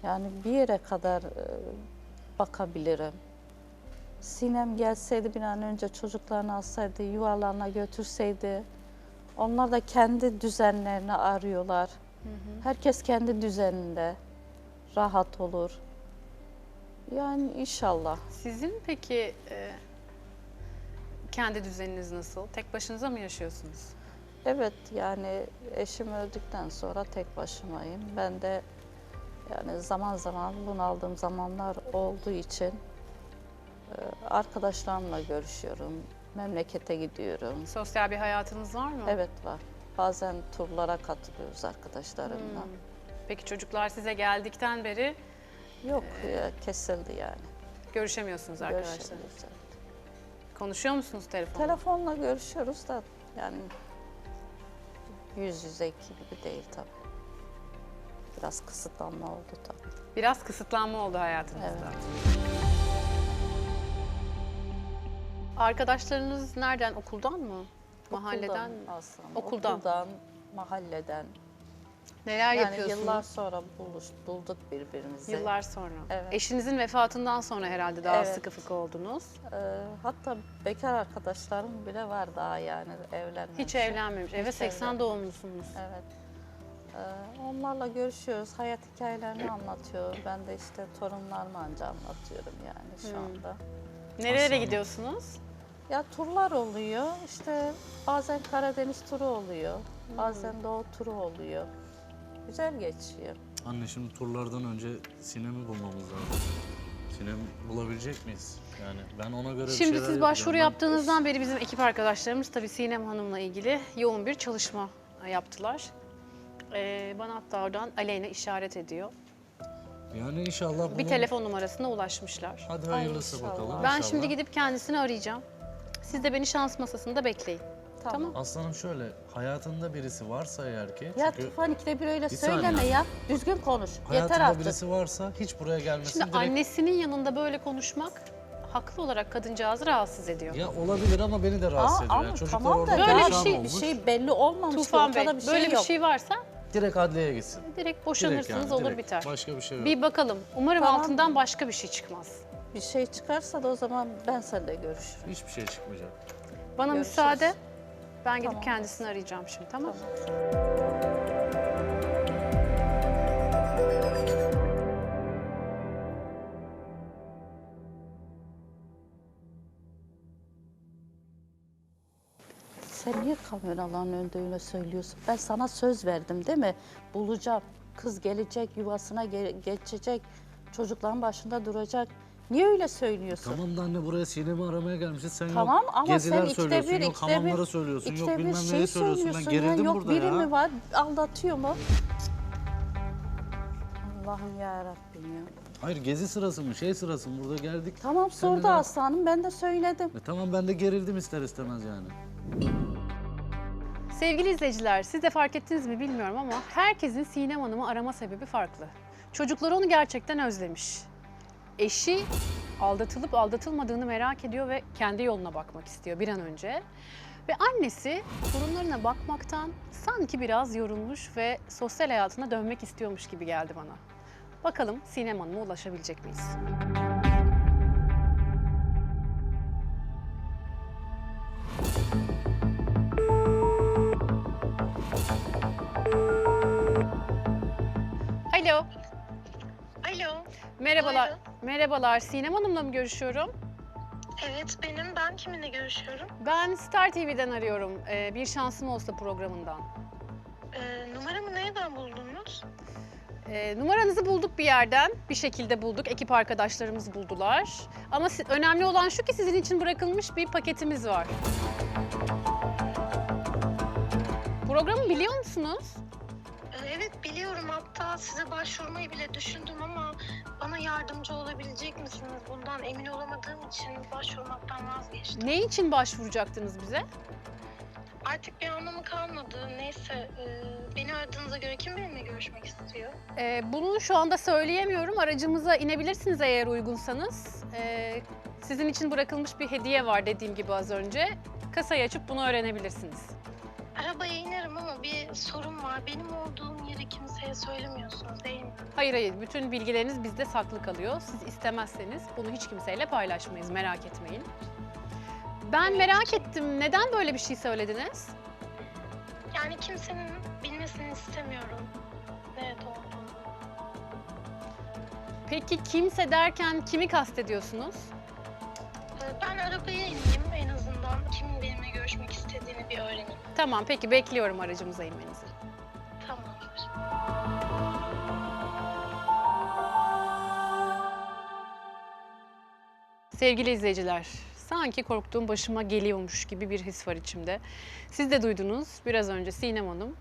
Yani bir yere kadar bakabilirim. Sinem gelseydi bir an önce çocuklarını alsaydı, yuvalarına götürseydi. Onlar da kendi düzenlerini arıyorlar. Herkes kendi düzeninde rahat olur. Yani inşallah. Sizin peki kendi düzeniniz nasıl? Tek başınıza mı yaşıyorsunuz? Evet yani eşim öldükten sonra tek başımayım. Ben de yani zaman zaman bunaldığım zamanlar olduğu için arkadaşlarımla görüşüyorum. Memlekete gidiyorum. Sosyal bir hayatınız var mı? Evet var. Bazen turlara katılıyoruz arkadaşlarımla. Peki çocuklar size geldikten beri Yok kesildi yani. görüşemiyorsunuz arkadaşlar. Görüşemiyoruz, evet. Konuşuyor musunuz telefonla? Telefonla görüşüyoruz da yani yüz yüze gibi değil tabii. Biraz kısıtlanma oldu tabii. Biraz kısıtlanma oldu hayatınızda. Evet. Arkadaşlarınız nereden? Okuldan mı? Mahalleden mi? Aslında. Okuldan. Mahalleden. Neler Yani yapıyorsunuz? yıllar sonra bulduk birbirimizi. Yıllar sonra. Evet. Eşinizin vefatından sonra herhalde daha Evet. sıkı fıkı oldunuz. Hatta bekar arkadaşlarım bile var daha yani evlenmemiş. Hiç evlenmemiş. Evet, Hiç 80 evlenmemiş. doğumlusunuz. Evet. Onlarla görüşüyoruz. Hayat hikayelerini anlatıyor. Ben de işte torunlarımı anca anlatıyorum yani şu anda. Nerelere Aslında- gidiyorsunuz? Ya turlar oluyor. İşte bazen Karadeniz turu oluyor. Bazen Doğu turu oluyor. Güzel geçiyor. Anne şimdi turlardan önce Sinem'i bulmamız lazım. Sinem bulabilecek miyiz? Yani ben ona göre bir Şimdi şeyler siz başvuru yapacağım. yaptığınızdan beri bizim ekip arkadaşlarımız tabii Sinem Hanım'la ilgili yoğun bir çalışma yaptılar. Bana hatta oradan Aleyna işaret ediyor. Yani inşallah Bir bunun... telefon numarasına ulaşmışlar. Hadi hayırlısı inşallah. bakalım. Ben inşallah. şimdi gidip kendisini arayacağım. Siz de beni şans masasında bekleyin. Tamam. Aslanım şöyle, hayatında birisi varsa eğer ki... Ya çünkü Tufan ikide bir öyle Bir söyleme saniye. ya. Düzgün konuş. Yeter hayatında artık. birisi varsa hiç buraya gelmesin Şimdi direkt... annesinin yanında böyle konuşmak haklı olarak kadıncağızı rahatsız ediyor. Ya olabilir ama beni de rahatsız ediyor. Ama Yani çocuklar tamam orada da Böyle bir perişan şey- bir olmuş. şey belli olmamış. Tufan Bey, ortada bir şey böyle bir yok. şey varsa Direkt adliyeye gitsin. direkt boşanırsınız, Direkt yani, olur direkt. biter. Başka bir şey yok. Bir bakalım. Umarım Tamam. altından başka bir şey çıkmaz. Bir şey çıkarsa da o zaman ben seninle görüşürüm. Hiçbir şey çıkmayacak. Bana Görüşürüz. müsaade. Ben gidip Tamam. kendisini arayacağım şimdi, tamam? Sen niye kameraların önünde öyle söylüyorsun? Ben sana söz verdim değil mi? Bulacağım. Kız gelecek, yuvasına geçecek. Çocukların başında duracak. Niye öyle söylüyorsun? Tamam da anne buraya Sinem'i aramaya gelmişiz. Sen Tamam yok ama geziler sen ikide söylüyorsun, bir, yok ikide bir, hamamlara söylüyorsun, yok ikide bir bilmem şey neyi söylüyorsun. Ben söylüyorsun ya. gerildim Yok burada biri ya. mi var, aldatıyor mu? Allah'ım ya Rabbim ya. Hayır gezi sırası mı, şey sırası mı? Burada geldik. Tamam Sen sordu neden- Aslanım, ben de söyledim. Tamam ben de gerildim ister istemez yani. Sevgili izleyiciler, siz de fark ettiniz mi bilmiyorum ama herkesin Sinem Hanım'ı arama sebebi farklı. Çocukları onu gerçekten özlemiş. Eşi aldatılıp aldatılmadığını merak ediyor ve kendi yoluna bakmak istiyor bir an önce. Ve annesi torunlarına bakmaktan sanki biraz yorulmuş ve sosyal hayatına dönmek istiyormuş gibi geldi bana. Bakalım Sinem Hanım'a ulaşabilecek miyiz? Alo, Alo, merhabalar. Buyurun. Merhabalar, Sinem Hanım'la mı görüşüyorum? evet benim. Ben kiminle görüşüyorum? Ben Star TV'den arıyorum. Bir Şansım Olsa programından. Numaramı nereden buldunuz? Numaranızı bulduk bir yerden. Bir şekilde bulduk. Ekip arkadaşlarımız buldular. Ama önemli olan şu ki sizin için bırakılmış bir paketimiz var. Programı biliyor musunuz? Evet biliyorum. Hatta size başvurmayı bile düşündüm ama bana yardımcı olabilecek misiniz? Bundan emin olamadığım için başvurmaktan vazgeçtim. Ne için başvuracaktınız bize? Artık bir anlamı kalmadı. Neyse, beni aradığınıza göre kim benimle görüşmek istiyor? Bunu şu anda söyleyemiyorum. Aracımıza inebilirsiniz eğer uygunsanız. Sizin için bırakılmış bir hediye var dediğim gibi az önce. Kasayı açıp bunu öğrenebilirsiniz. Arabaya inerim ama bir sorun var. Benim olduğum yeri kimseye söylemiyorsunuz değil mi? Hayır hayır, bütün bilgileriniz bizde saklı kalıyor. Siz istemezseniz bunu hiç kimseyle paylaşmayız, merak etmeyin. Ben merak ettim, neden böyle bir şey söylediniz? Yani kimsenin bilmesini istemiyorum nerede olduğunu. Peki kimse derken kimi kastediyorsunuz? Ben arabaya ineyim en azından kimin benimle görüşmek istediğini bir öğreneyim. Tamam, peki bekliyorum aracımıza inmenizi. Tamamdır. Sevgili izleyiciler, sanki korktuğum başıma geliyormuş gibi bir his var içimde. Siz de duydunuz biraz önce Sinem Hanım.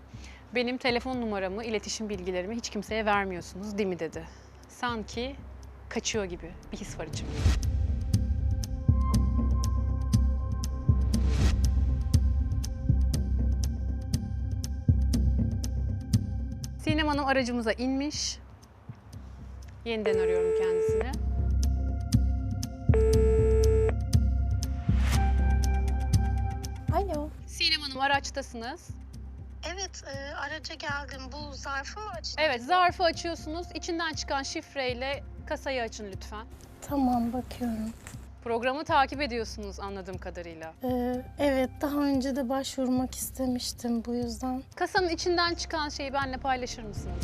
Benim telefon numaramı, iletişim bilgilerimi hiç kimseye vermiyorsunuz değil mi dedi. Sanki kaçıyor gibi bir his var içimde. Sinem Hanım aracımıza inmiş. Yeniden arıyorum kendisini. Alo. Sinem Hanım araçtasınız. Evet, araca geldim. Bu zarfı mı açtın? Evet, zarfı açıyorsunuz. İçinden çıkan şifreyle kasayı açın lütfen. Tamam, bakıyorum. Programı takip ediyorsunuz anladığım kadarıyla. Evet, daha önce de başvurmak istemiştim bu yüzden. Kasanın içinden çıkan şeyi benimle paylaşır mısınız?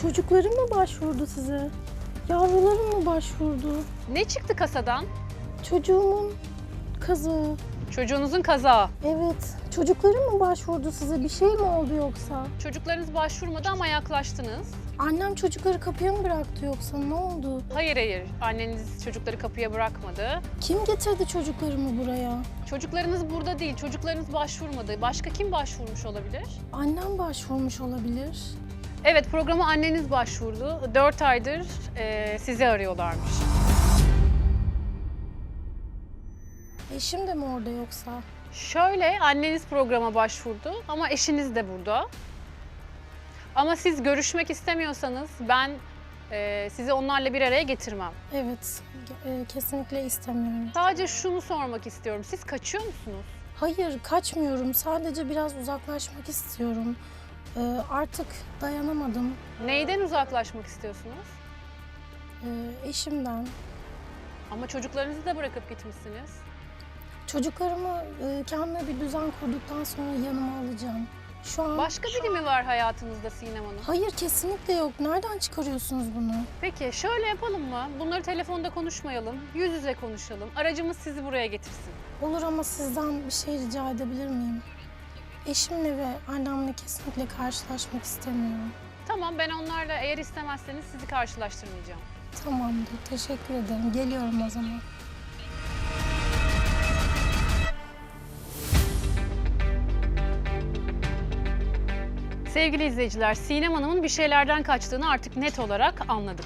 Çocuklarım mı başvurdu size? Yavrularım mı başvurdu? Ne çıktı kasadan? Çocuğumun kızı. Çocuğunuzun kazağı. Evet, çocuklarım mı başvurdu size? Bir şey mi oldu yoksa? Çocuklarınız başvurmadı ama yaklaştınız. Annem çocukları kapıya mı bıraktı yoksa? Ne oldu? Hayır, anneniz çocukları kapıya bırakmadı. Kim getirdi çocuklarımı buraya? Çocuklarınız burada değil, çocuklarınız başvurmadı. Başka kim başvurmuş olabilir? Annem başvurmuş olabilir. Evet, programa anneniz başvurdu. 4 aydır sizi arıyorlarmış. Eşim de mi orada yoksa? Şöyle, anneniz programa başvurdu ama eşiniz de burada. Ama siz görüşmek istemiyorsanız ben sizi onlarla bir araya getirmem. Evet, kesinlikle istemiyorum. Sadece şunu sormak istiyorum. Siz kaçıyor musunuz? Hayır, kaçmıyorum. Sadece biraz uzaklaşmak istiyorum. Artık dayanamadım. Neyden uzaklaşmak istiyorsunuz? Eşimden. Ama çocuklarınızı da bırakıp gitmişsiniz. Çocuklarımı kendime bir düzen kurduktan sonra yanıma alacağım. Şu an... Başka biri mi var hayatınızda Sinem Hanım? Hayır, kesinlikle yok. Nereden çıkarıyorsunuz bunu? Peki şöyle yapalım mı? Bunları telefonda konuşmayalım, yüz yüze konuşalım. Aracımız sizi buraya getirsin. Olur ama sizden bir şey rica edebilir miyim? Eşimle ve annemle kesinlikle karşılaşmak istemiyorum. Tamam, ben onlarla eğer istemezseniz sizi karşılaştırmayacağım. Tamamdır, teşekkür ederim. Geliyorum o zaman. Sevgili izleyiciler, Sinem Hanım'ın bir şeylerden kaçtığını artık net olarak anladık.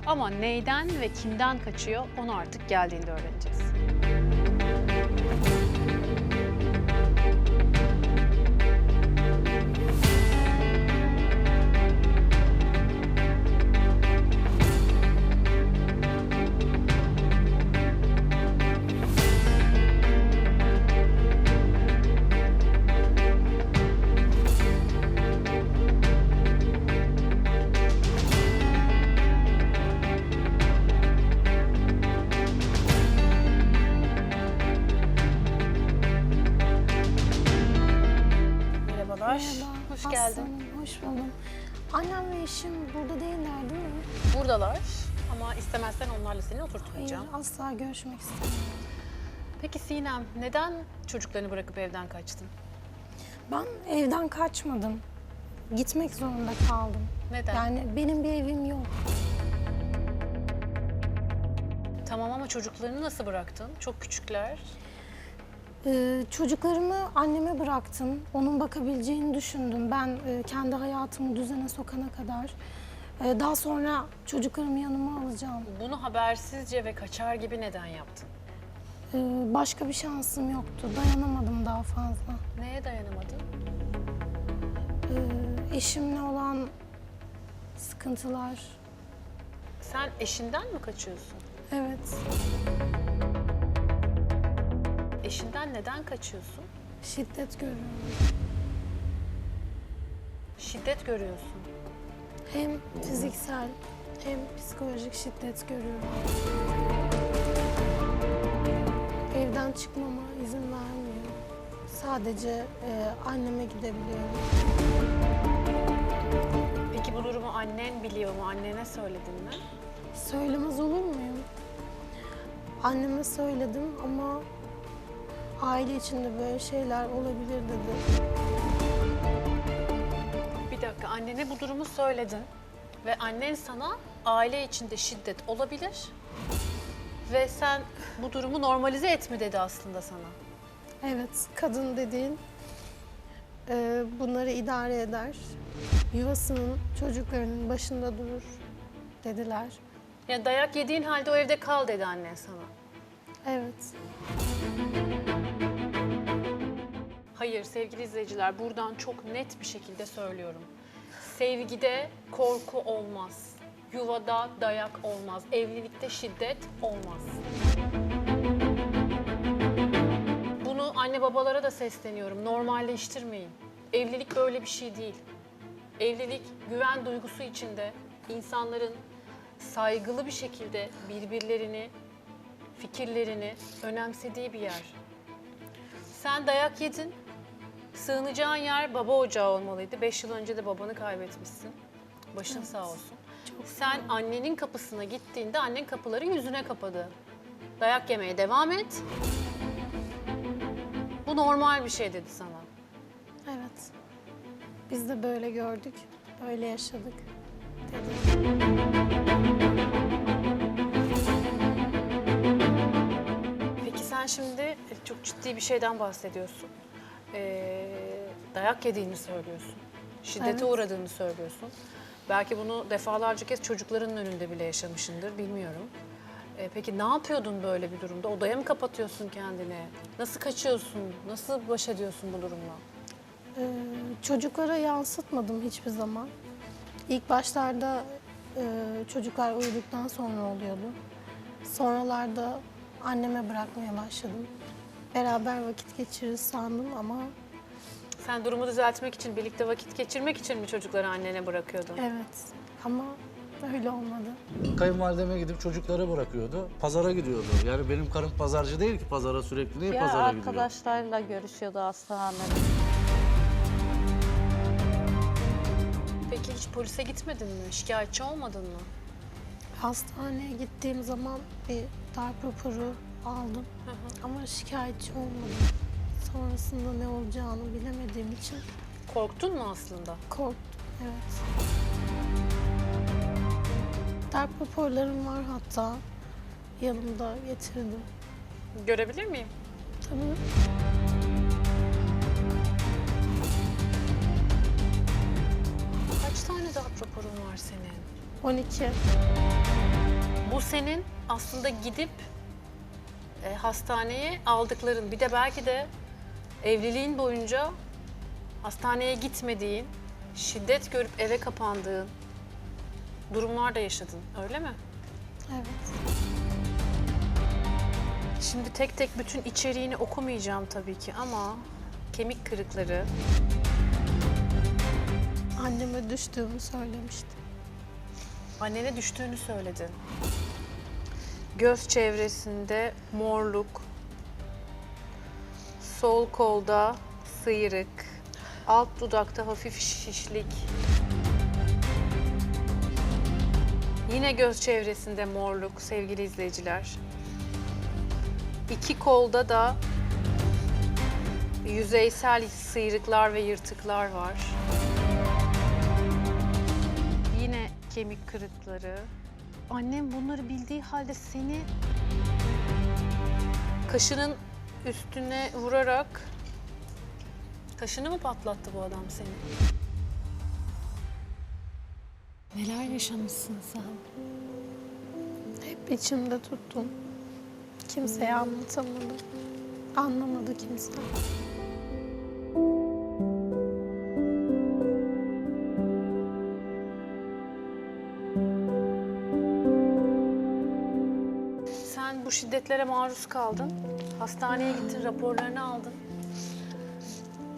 Ama neyden ve kimden kaçıyor onu artık geldiğinde öğreneceğiz. Merhabalar. Merhaba. Hoş Aslı geldin. Hanım, hoş buldum. Annem ve eşim burada değiller değil mi? Buradalar ama istemezsen onlarla seni Hayır, oturtmayacağım. asla görüşmek istemiyorum. Peki Sinem, neden çocuklarını bırakıp evden kaçtın? Ben evden kaçmadım. Gitmek zorunda kaldım. Neden? Yani benim bir evim yok. Tamam ama çocuklarını nasıl bıraktın? Çok küçükler. Çocuklarımı anneme bıraktım. Onun bakabileceğini düşündüm. Ben kendi hayatımı düzene sokana kadar. Daha sonra çocuklarımı yanıma alacağım. Bunu habersizce ve kaçar gibi neden yaptın? Başka bir şansım yoktu. Dayanamadım daha fazla. Neye dayanamadın? Eşimle olan sıkıntılar. Sen eşinden mi kaçıyorsun? Evet, Eşinden neden kaçıyorsun? şiddet görüyorum. Şiddet görüyorsun. Hem fiziksel hem psikolojik şiddet görüyorum. Evden çıkmama izin vermiyor. Sadece anneme gidebiliyorum. Peki bu durumu annen biliyor mu? Annene söyledin mi? Söylemez olur muyum? Anneme söyledim ama aile içinde böyle şeyler olabilir dedi. Bir dakika, annene bu durumu söyledin. Ve annen sana aile içinde şiddet olabilir. Ve sen bu durumu normalize etme dedi aslında sana. Evet, kadın dediğin bunları idare eder. Yuvasının, çocuklarının başında durur dediler. Ya dayak yediğin halde o evde kal dedi annen sana. Evet. Hayır sevgili izleyiciler, buradan çok net bir şekilde söylüyorum. Sevgide korku olmaz. Yuvada dayak olmaz. Evlilikte şiddet olmaz. Bunu anne babalara da sesleniyorum. Normalleştirmeyin. Evlilik böyle bir şey değil. Evlilik güven duygusu içinde insanların saygılı bir şekilde birbirlerini, fikirlerini önemsediği bir yer. Sen dayak yedin. Sığınacağın yer baba ocağı olmalıydı. 5 yıl önce de babanı kaybetmişsin. Başın sağ olsun. Sen annenin kapısına gittiğinde annen kapıları yüzüne kapadı. Dayak yemeye devam et. Bu normal bir şey dedi sana. Evet. Biz de böyle gördük, böyle yaşadık dedi. Peki sen şimdi çok ciddi bir şeyden bahsediyorsun. Dayak yediğini söylüyorsun. Şiddete Evet. uğradığını söylüyorsun. Belki bunu defalarca kez çocukların önünde bile yaşamışsındır, bilmiyorum. Peki ne yapıyordun böyle bir durumda? Odaya mı kapatıyorsun kendini? Nasıl kaçıyorsun? Nasıl baş ediyorsun bu durumla? Çocuklara yansıtmadım hiçbir zaman. İlk başlarda çocuklar uyuduktan sonra oluyordu. Sonralarda anneme bırakmaya başladım. Beraber vakit geçiririz sandım ama Sen durumu düzeltmek için, birlikte vakit geçirmek için mi çocukları annene bırakıyordun? evet, ama öyle olmadı. Kayınvalideme gidip çocukları bırakıyordu. Pazara gidiyordu. Yani benim karım pazarcı değil ki pazara sürekli. Niye Ya pazara gidiyor? arkadaşlarıyla görüşüyordu hastanede. Peki hiç polise gitmedin mi? Şikayetçi olmadın mı? Hastaneye gittiğim zaman bir darp raporu aldım ama şikayetçi olmadım. Sonrasında ne olacağını bilemediğim için Korktun mu aslında? korktum, evet. Darp raporlarım var hatta. Yanımda getirdim. Görebilir miyim? Tabii. Kaç tane darp raporun var senin? 12. Bu senin aslında gidip hastaneye aldıkların. Bir de belki de evliliğin boyunca hastaneye gitmediğin, şiddet görüp eve kapandığın durumlar da yaşadın, öyle mi? Evet. Şimdi tek tek bütün içeriğini okumayacağım tabii ki ama kemik kırıkları, Anneme düştüğümü söylemişti. annene düştüğünü söyledin. Göz çevresinde morluk, sol kolda sıyrık, alt dudakta hafif şişlik. Yine göz çevresinde morluk sevgili izleyiciler. İki kolda da yüzeysel sıyrıklar ve yırtıklar var. Yine kemik kırıkları. Annem bunları bildiği halde seni kaşının üstüne vurarak kaşını mı patlattı bu adam seni? Neler yaşamışsın sen? Hep içimde tuttum. Kimseye anlatamadım. Anlamadı kimse. Sen bu şiddetlere maruz kaldın. Hastaneye gittin, raporlarını aldın.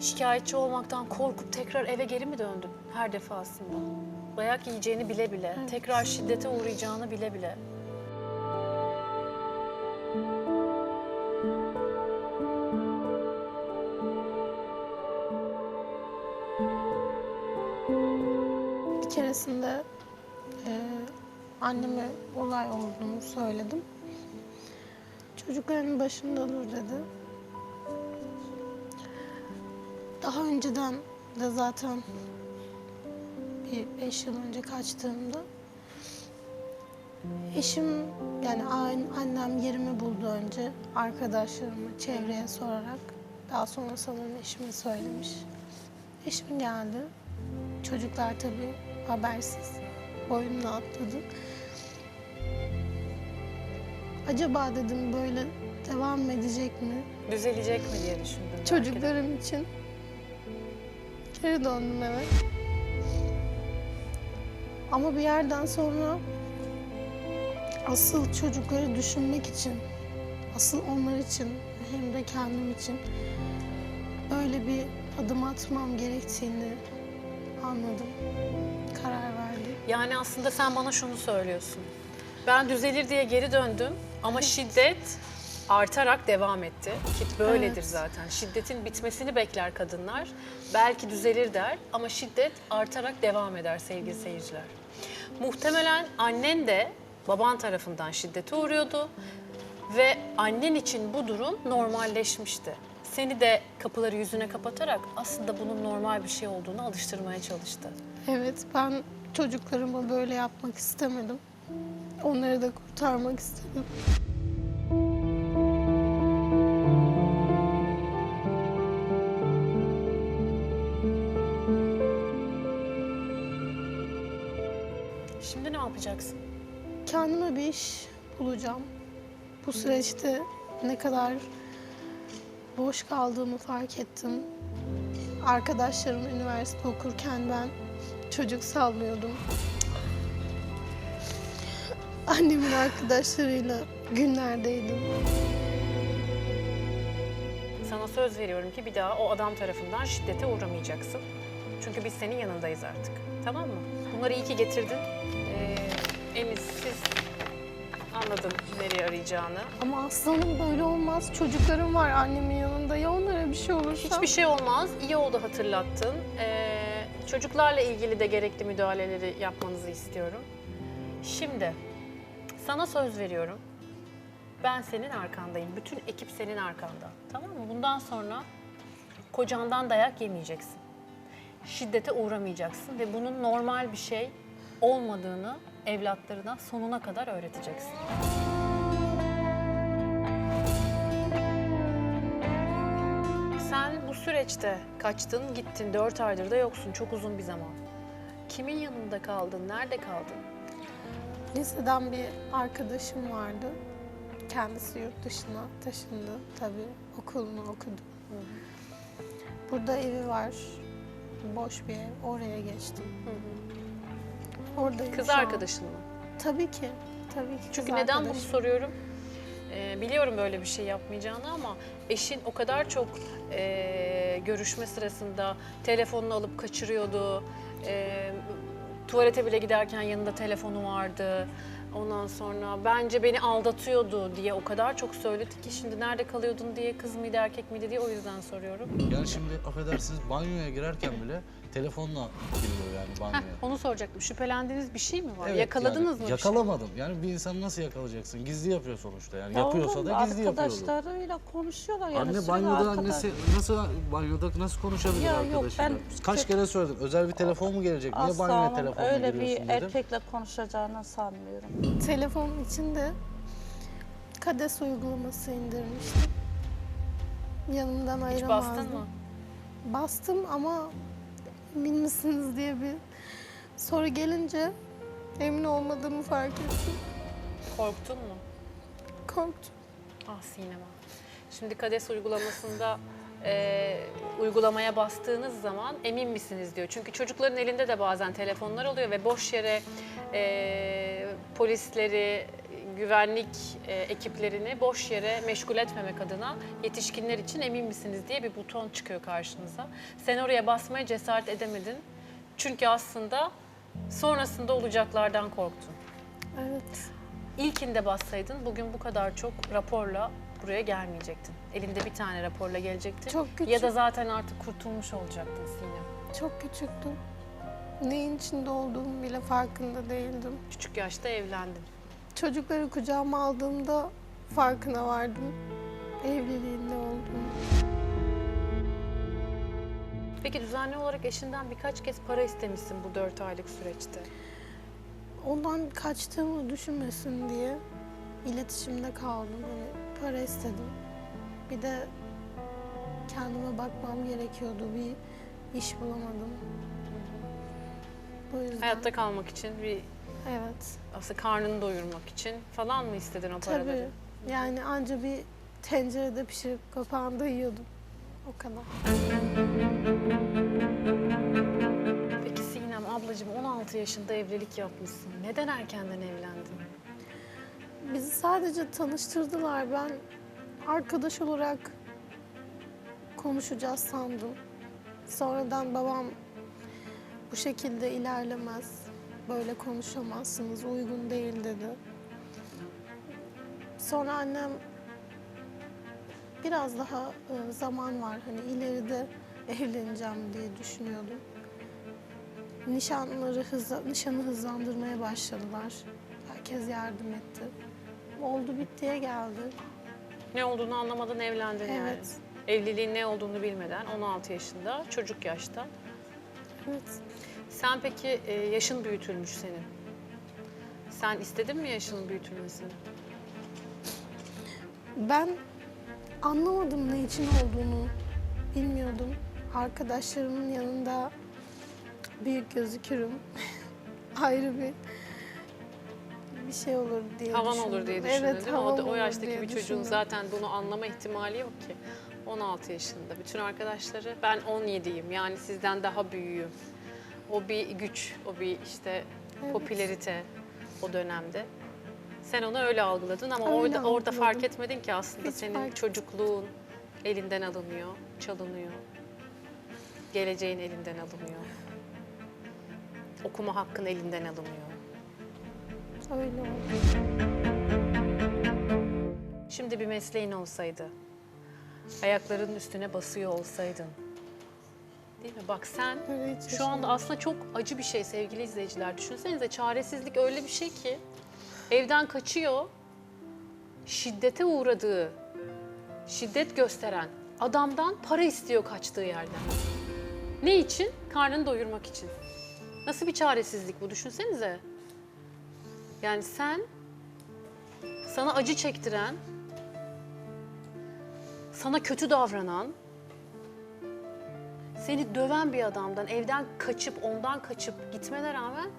Şikayetçi olmaktan korkup tekrar eve geri mi döndün her defasında? Dayak yiyeceğini bile bile, tekrar şiddete uğrayacağını bile bile. Bir keresinde anneme olay olduğunu söyledim. Çocukların başında dur dedi. Daha önceden de zaten bir 5 yıl önce kaçtığımda eşim, yani annem yerimi buldu önce. Arkadaşlarıma, çevreye sorarak. Daha sonra sanırım eşime söylemiş. eşim geldi. Çocuklar tabii habersiz boynuna atladı. Acaba dedim böyle devam edecek mi? Düzelecek mi diye düşündüm. belki de. Çocuklarım için. Geri döndüm eve. Ama bir yerden sonra asıl çocukları düşünmek için, asıl onlar için hem de kendim için böyle bir adım atmam gerektiğini anladım. Karar verdim. Yani aslında sen bana şunu söylüyorsun. Ben düzelir diye geri döndüm ama şiddet artarak devam etti. Ki böyledir Evet. zaten. Şiddetin bitmesini bekler kadınlar. Belki düzelir der ama şiddet artarak devam eder sevgili seyirciler. Muhtemelen annen de baban tarafından şiddete uğruyordu ve annen için bu durum normalleşmişti. Seni de kapıları yüzüne kapatarak aslında bunun normal bir şey olduğunu alıştırmaya çalıştı. Evet, ben çocuklarıma böyle yapmak istemedim. Onları da kurtarmak istedim. Şimdi ne yapacaksın? Kendime bir iş bulacağım. Bu süreçte ne kadar boş kaldığımı fark ettim. Arkadaşlarım üniversite okurken ben çocuk sallıyordum. Annemin arkadaşlarıyla günlerdeydim. Sana söz veriyorum ki bir daha o adam tarafından şiddete uğramayacaksın. Çünkü biz senin yanındayız artık. Tamam mı? Bunları iyi ki getirdin. Enis, siz anladın nereye arayacağını. Ama aslanım böyle olmaz. Çocuklarım var annemin yanında. Ya onlara bir şey olursa? Hiçbir şey olmaz. İyi oldu hatırlattın. Çocuklarla ilgili de gerekli müdahaleleri yapmanızı istiyorum. Şimdi sana söz veriyorum. Ben senin arkandayım. Bütün ekip senin arkanda. Tamam mı? Bundan sonra kocandan dayak yemeyeceksin. Şiddete uğramayacaksın ve bunun normal bir şey olmadığını evlatlarına sonuna kadar öğreteceksin. Sen bu süreçte kaçtın, gittin, 4 aydır da yoksun. Çok uzun bir zaman. Kimin yanında kaldın, nerede kaldın? Liseden bir arkadaşım vardı. Kendisi yurt dışına taşındı. Tabii okulunu okudu. Burada evi var. Boş bir ev. Oraya geçtim. Oradayım Kız şu an. arkadaşın mı? Tabii ki. Tabii ki Çünkü kız neden bunu arkadaşım. soruyorum? Biliyorum böyle bir şey yapmayacağını ama eşin o kadar çok görüşme sırasında telefonunu alıp kaçırıyordu. Tuvalete bile giderken yanında telefonu vardı. Ondan sonra bence beni aldatıyordu diye o kadar çok söyledi ki şimdi nerede kalıyordun diye kız mıydı erkek miydi diye o yüzden soruyorum. Yani şimdi affedersiniz banyoya girerken bile telefonla giriyor yani Heh, banyoya. onu soracaktım. Şüphelendiğiniz bir şey mi var? Evet, Yakaladınız yani mı bir şey? Yakalamadım. Yani bir insanı nasıl yakalayacaksın? Gizli yapıyor sonuçta yani. Ya Yapıyorsa oğlum, da gizli yapıyordu. arkadaşlarıyla konuşuyorlar yani. Anne sürekli banyoda arkadaş- nasıl konuşabilir Ya yok, arkadaşıyla? ben Kaç çok- kere söyledim. Özel bir telefon mu gelecek? Niye Asla banyoya ama telefonla öyle bir giriyorsun dedim. erkekle konuşacağını sanmıyorum. Telefonun içinde Kades uygulaması indirmiştim. Yanımdan Hiç ayıramazdım. bastın mı? Bastım ama emin misiniz diye bir soru gelince emin olmadığımı fark ettim. Korktun mu? Korktum. Ah sinema. Şimdi Kades uygulamasında uygulamaya bastığınız zaman emin misiniz diyor. Çünkü çocukların elinde de bazen telefonlar oluyor ve boş yere polisleri, güvenlik ekiplerini boş yere meşgul etmemek adına yetişkinler için emin misiniz diye bir buton çıkıyor karşınıza. Sen oraya basmaya cesaret edemedin. Çünkü aslında sonrasında olacaklardan korktun. Evet. İlkinde bassaydın bugün bu kadar çok raporla buraya gelmeyecektin. Elinde bir tane raporla gelecektin. Çok küçük. Ya da zaten artık kurtulmuş olacaktın Sinem. Çok küçüktüm. Neyin içinde olduğumu bile farkında değildim. Küçük yaşta evlendin. Çocukları kucağıma aldığımda farkına vardım. Evliliğin ne olduğunu. Peki düzenli olarak eşinden birkaç kez para istemişsin bu 4 aylık süreçte. Ondan kaçtığımı düşünmesin diye iletişimde kaldım. Hani para istedim. Bir de kendime bakmam gerekiyordu. Bir İş bulamadım. Bu yüzden. Hayatta kalmak için bir Evet. aslında karnını doyurmak için falan mı istedin o paraları? Tabii. Yani anca bir tencerede pişirip kapağında yiyordum. O kadar. Peki Sinem ablacığım 16 yaşında evlilik yapmışsın. Neden erkenden evlendin? Bizi sadece tanıştırdılar. Ben arkadaş olarak konuşacağız sandım. Sonradan babam bu şekilde ilerlemez. Böyle konuşamazsınız, uygun değil dedi. Sonra annem biraz daha zaman var, hani ileride evleneceğim diye düşünüyordum. Nişanı hızlandırmaya başladılar. Herkes yardım etti. Oldu bittiye geldi. Ne olduğunu anlamadan evlendin yani. Evet. Evliliğin ne olduğunu bilmeden 16 yaşında, çocuk yaşta. Evet. Sen peki yaşın büyütülmüş senin. Sen istedin mi yaşının büyütülmesini? Ben anlamadım ne için olduğunu, bilmiyordum. Arkadaşlarımın yanında büyük gözükürüm. Ayrı bir şey olur diye Havan düşündüm. olur diye düşündün Evet, değil mi? havan O olur yaştaki diye bir çocuğun düşündüm. zaten bunu anlama ihtimali yok ki. 16 yaşında. Bütün arkadaşları ben 17'yim yani sizden daha büyüğüm. O bir güç, o bir işte Evet. popülerite o dönemde. Sen onu öyle algıladın ama Öyle orada fark algıladım. etmedin ki aslında Hiç senin fark çocukluğun elinden alınıyor, çalınıyor. Geleceğin elinden alınıyor. Okuma hakkın elinden alınıyor. Öyle oldu. Şimdi bir mesleğin olsaydı, ayaklarının üstüne basıyor olsaydın, değil mi? Bak sen Öyle hiç şu anda aslında çok acı bir şey sevgili izleyiciler. Düşünsenize çaresizlik öyle bir şey ki evden kaçıyor, şiddete uğradığı, şiddet gösteren adamdan para istiyor kaçtığı yerden. Ne için? Karnını doyurmak için. Nasıl bir çaresizlik bu düşünsenize. Yani sana acı çektiren, sana kötü davranan, seni döven bir adamdan evden kaçıp, ondan kaçıp gitmene rağmen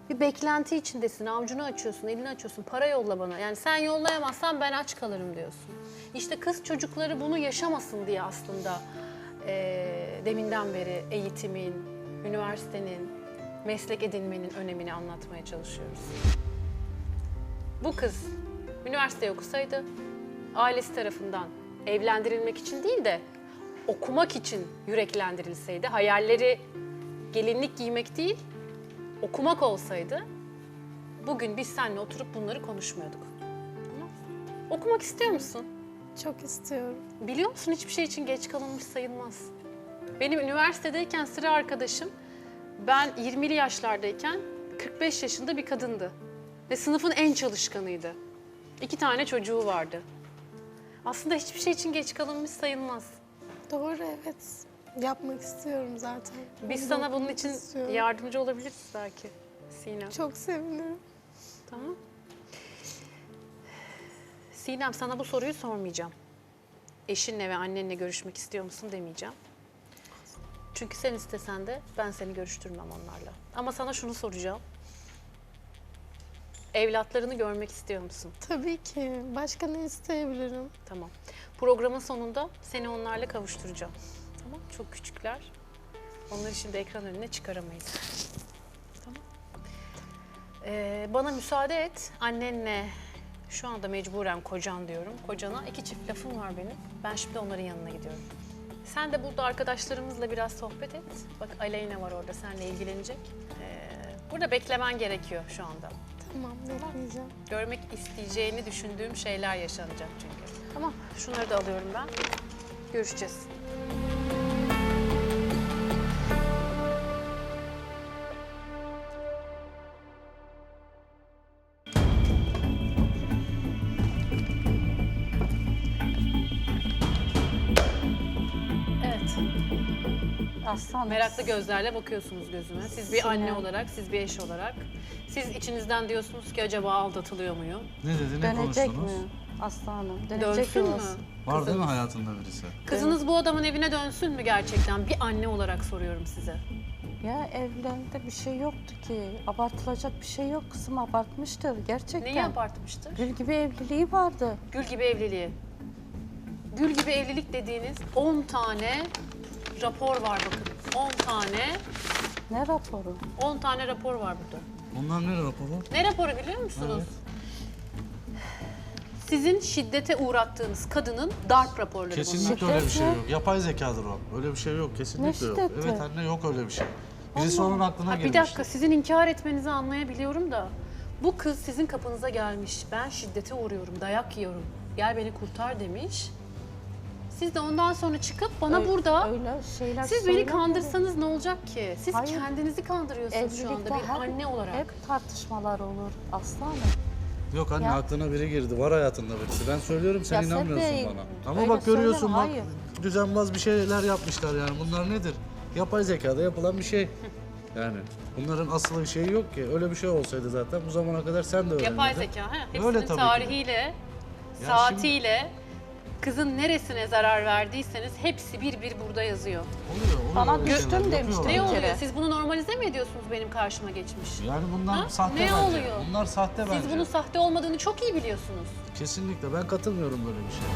bir beklenti içindesin. Avucunu açıyorsun, elini açıyorsun. Para yolla bana. Yani sen yollayamazsan ben aç kalırım diyorsun. İşte kız çocukları bunu yaşamasın diye aslında deminden beri eğitimin, üniversitenin, meslek edinmenin önemini anlatmaya çalışıyoruz. Bu kız üniversite okusaydı ailesi tarafından evlendirilmek için değil de okumak için yüreklendirilseydi, hayalleri gelinlik giymek değil, okumak olsaydı bugün biz seninle oturup bunları konuşmuyorduk. Tamam. Okumak istiyor musun? Çok istiyorum. Biliyor musun hiçbir şey için geç kalınmış sayılmaz. Benim üniversitedeyken sıra arkadaşım ben 20'li yaşlardayken 45 yaşında bir kadındı. Ve sınıfın en çalışkanıydı. 2 tane çocuğu vardı. Aslında hiçbir şey için geç kalınmış sayılmaz. Doğru, evet. Yapmak istiyorum zaten. Biz Onu sana da bunun okumak için istiyorum. yardımcı olabiliriz belki Sinem. Çok sevinirim. Tamam. Sinem sana bu soruyu sormayacağım. Eşinle ve annenle görüşmek istiyor musun demeyeceğim. Çünkü sen istesen de ben seni görüştürmem onlarla. Ama sana şunu soracağım. Evlatlarını görmek istiyor musun? Tabii ki. Başka ne isteyebilirim? Tamam. Programın sonunda seni onlarla kavuşturacağım. Tamam. Çok küçükler. Onları şimdi ekran önüne çıkaramayız. Tamam. Bana müsaade et. Annenle şu anda mecburen kocan diyorum. Kocana 2 çift lafım var benim. Ben şimdi onların yanına gidiyorum. Sen de burada arkadaşlarımızla biraz sohbet et. Bak Aleyna var orada seninle ilgilenecek. Burada beklemen gerekiyor şu anda. Tamam, bekleyeceğim. Görmek isteyeceğini düşündüğüm şeyler yaşanacak çünkü. Tamam, şunları da alıyorum ben. Görüşeceğiz. Evet, Aslan. meraklı gözlerle bakıyorsunuz gözüme. Siz bir anne olarak, siz bir eş olarak. Siz içinizden diyorsunuz ki acaba aldatılıyor muyum? Ne dedi, ne Dönecek konuştunuz? mi? Aslanım. Dönecek Dönsün mü? yuvası. Var değil mi hayatında birisi? Kızınız bu adamın evine dönsün mü gerçekten? Bir anne olarak soruyorum size. Ya evlerinde bir şey yoktu ki. Abartılacak bir şey yok. Kızım abartmıştır gerçekten. Neyi abartmıştır? Gül gibi evliliği vardı. Gül gibi evliliği. Gül gibi evlilik dediğiniz 10 tane rapor var bakın. 10 tane, Ne raporu? 10 tane rapor var burada. Onlar ne raporu? Ne raporu biliyor musunuz? Sizin şiddete uğrattığınız kadının darp raporları Kesinlikle bunlar. öyle bir şey yok. Yapay zekadır o. Öyle bir şey yok. Kesinlikle Ne yok. şiddeti? Evet anne yok öyle bir şey. Birisi onun aklına Ha, girmiş. bir dakika sizin inkar etmenizi anlayabiliyorum da bu kız sizin kapınıza gelmiş. Ben şiddete uğruyorum, dayak yiyorum. Gel beni kurtar demiş. Siz de ondan sonra çıkıp bana burada Öyle şeyler siz beni söylemedi. kandırsanız ne olacak ki? Siz Hayır. kendinizi kandırıyorsunuz şu anda Evlilikte bir anne olarak. hep tartışmalar olur aslanım. Yok anne Ya. aklına biri girdi. Var hayatında birisi. Ben söylüyorum sen Ya sen inanmıyorsun de bana. Ama öyle bak görüyorsun söyleme, bak hayır. düzenbaz bir şeyler yapmışlar yani. Bunlar nedir? Yapay zekada yapılan bir şey. Yani bunların asıl şeyi yok ki. Öyle bir şey olsaydı zaten bu zamana kadar sen de öğrenirdin. Yapay zeka. Ha? Hepsinin Öyle tabii ki de. tarihiyle, Ya saatiyle, kızın neresine zarar verdiyseniz hepsi bir bir burada yazıyor. Oluyor Bana öyle düştüm şeyler, demişti. yapıyorlar. Ne Bir oluyor? kere. Siz bunu normalize mi ediyorsunuz benim karşıma geçmiş? Yani bunlar Ha? sahte Ne bence. oluyor? Bunlar sahte bence. Siz bunun sahte olmadığını çok iyi biliyorsunuz. Kesinlikle ben katılmıyorum böyle bir şeye.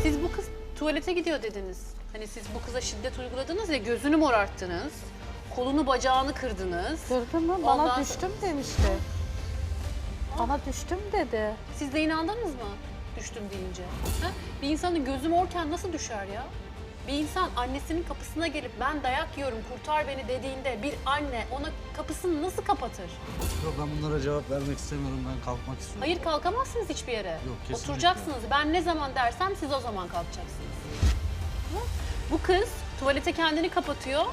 Siz bu kız tuvalete gidiyor dediniz. Hani siz bu kıza şiddet uyguladınız ya gözünü morarttınız. Kolunu bacağını kırdınız. Gördün mü? Ondan Bana düştüm demişti. Bana düştüm dedi. Siz de inandınız mı düştüm deyince? Ha? Bir insanın gözü morken nasıl düşer ya? Bir insan annesinin kapısına gelip ben dayak yiyorum kurtar beni dediğinde bir anne ona kapısını nasıl kapatır? Yok ben bunlara cevap vermek istemiyorum. Ben kalkmak istiyorum. Hayır kalkamazsınız hiçbir yere. Yok, kesinlikle. Oturacaksınız. Ben ne zaman dersem siz o zaman kalkacaksınız. Hı? Bu kız tuvalete kendini kapatıyor.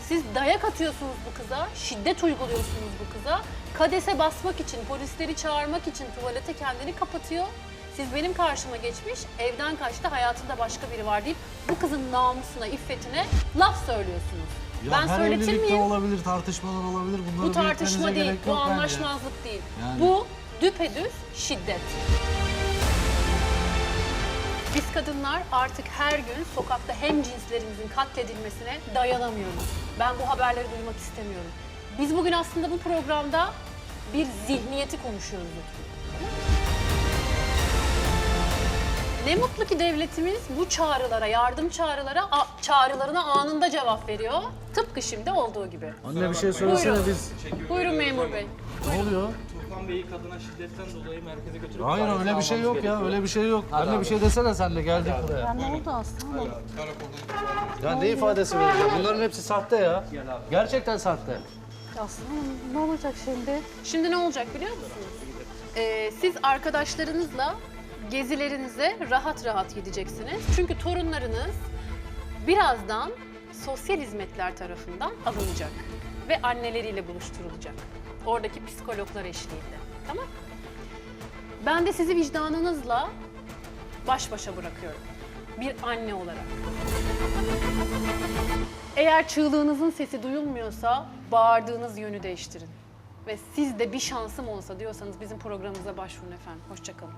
Siz dayak atıyorsunuz bu kıza, şiddet uyguluyorsunuz bu kıza. Kadese basmak için, polisleri çağırmak için tuvalete kendini kapatıyor. Siz benim karşıma geçmiş, evden kaçtı, hayatında başka biri var deyip bu kızın namusuna, iffetine laf söylüyorsunuz. Ya ben her söyletir evlilikte miyim? olabilir, tartışmalar olabilir. Bunları Bu tartışma büyütmenize değil, gerek bu yok bence. anlaşmazlık değil. Yani. Bu düpedüz şiddet. Biz kadınlar artık her gün sokakta hemcinslerimizin katledilmesine dayanamıyoruz. Ben bu haberleri duymak istemiyorum. Biz bugün aslında bu programda bir zihniyeti konuşuyoruz. Ne mutlu ki devletimiz bu çağrılara, yardım çağrılarına anında cevap veriyor. Tıpkı şimdi olduğu gibi. Anne bir şey söylesene Buyurun. biz. Buyurun memur bey. Ne oluyor? Tufan Bey'i kadına şiddetten dolayı merkeze götürüp... Hayır öyle bir şey yok ya. Öyle bir şey yok. Anne bir şey desene sen de geldik buraya. Ya ne oldu aslanım? Ya ne ifadesi vereceğim? Bunların hepsi sahte ya. Gerçekten sahte. Aslanım ne olacak şimdi? Şimdi ne olacak biliyor musunuz? Siz arkadaşlarınızla gezilerinize rahat rahat gideceksiniz. Çünkü torunlarınız birazdan sosyal hizmetler tarafından alınacak ve anneleriyle buluşturulacak. Oradaki psikologlar eşliğinde. Tamam? Ben de sizi vicdanınızla baş başa bırakıyorum. Bir anne olarak. Eğer çığlığınızın sesi duyulmuyorsa bağırdığınız yönü değiştirin. Ve siz de bir şansım olsa diyorsanız bizim programımıza başvurun efendim. Hoşça kalın.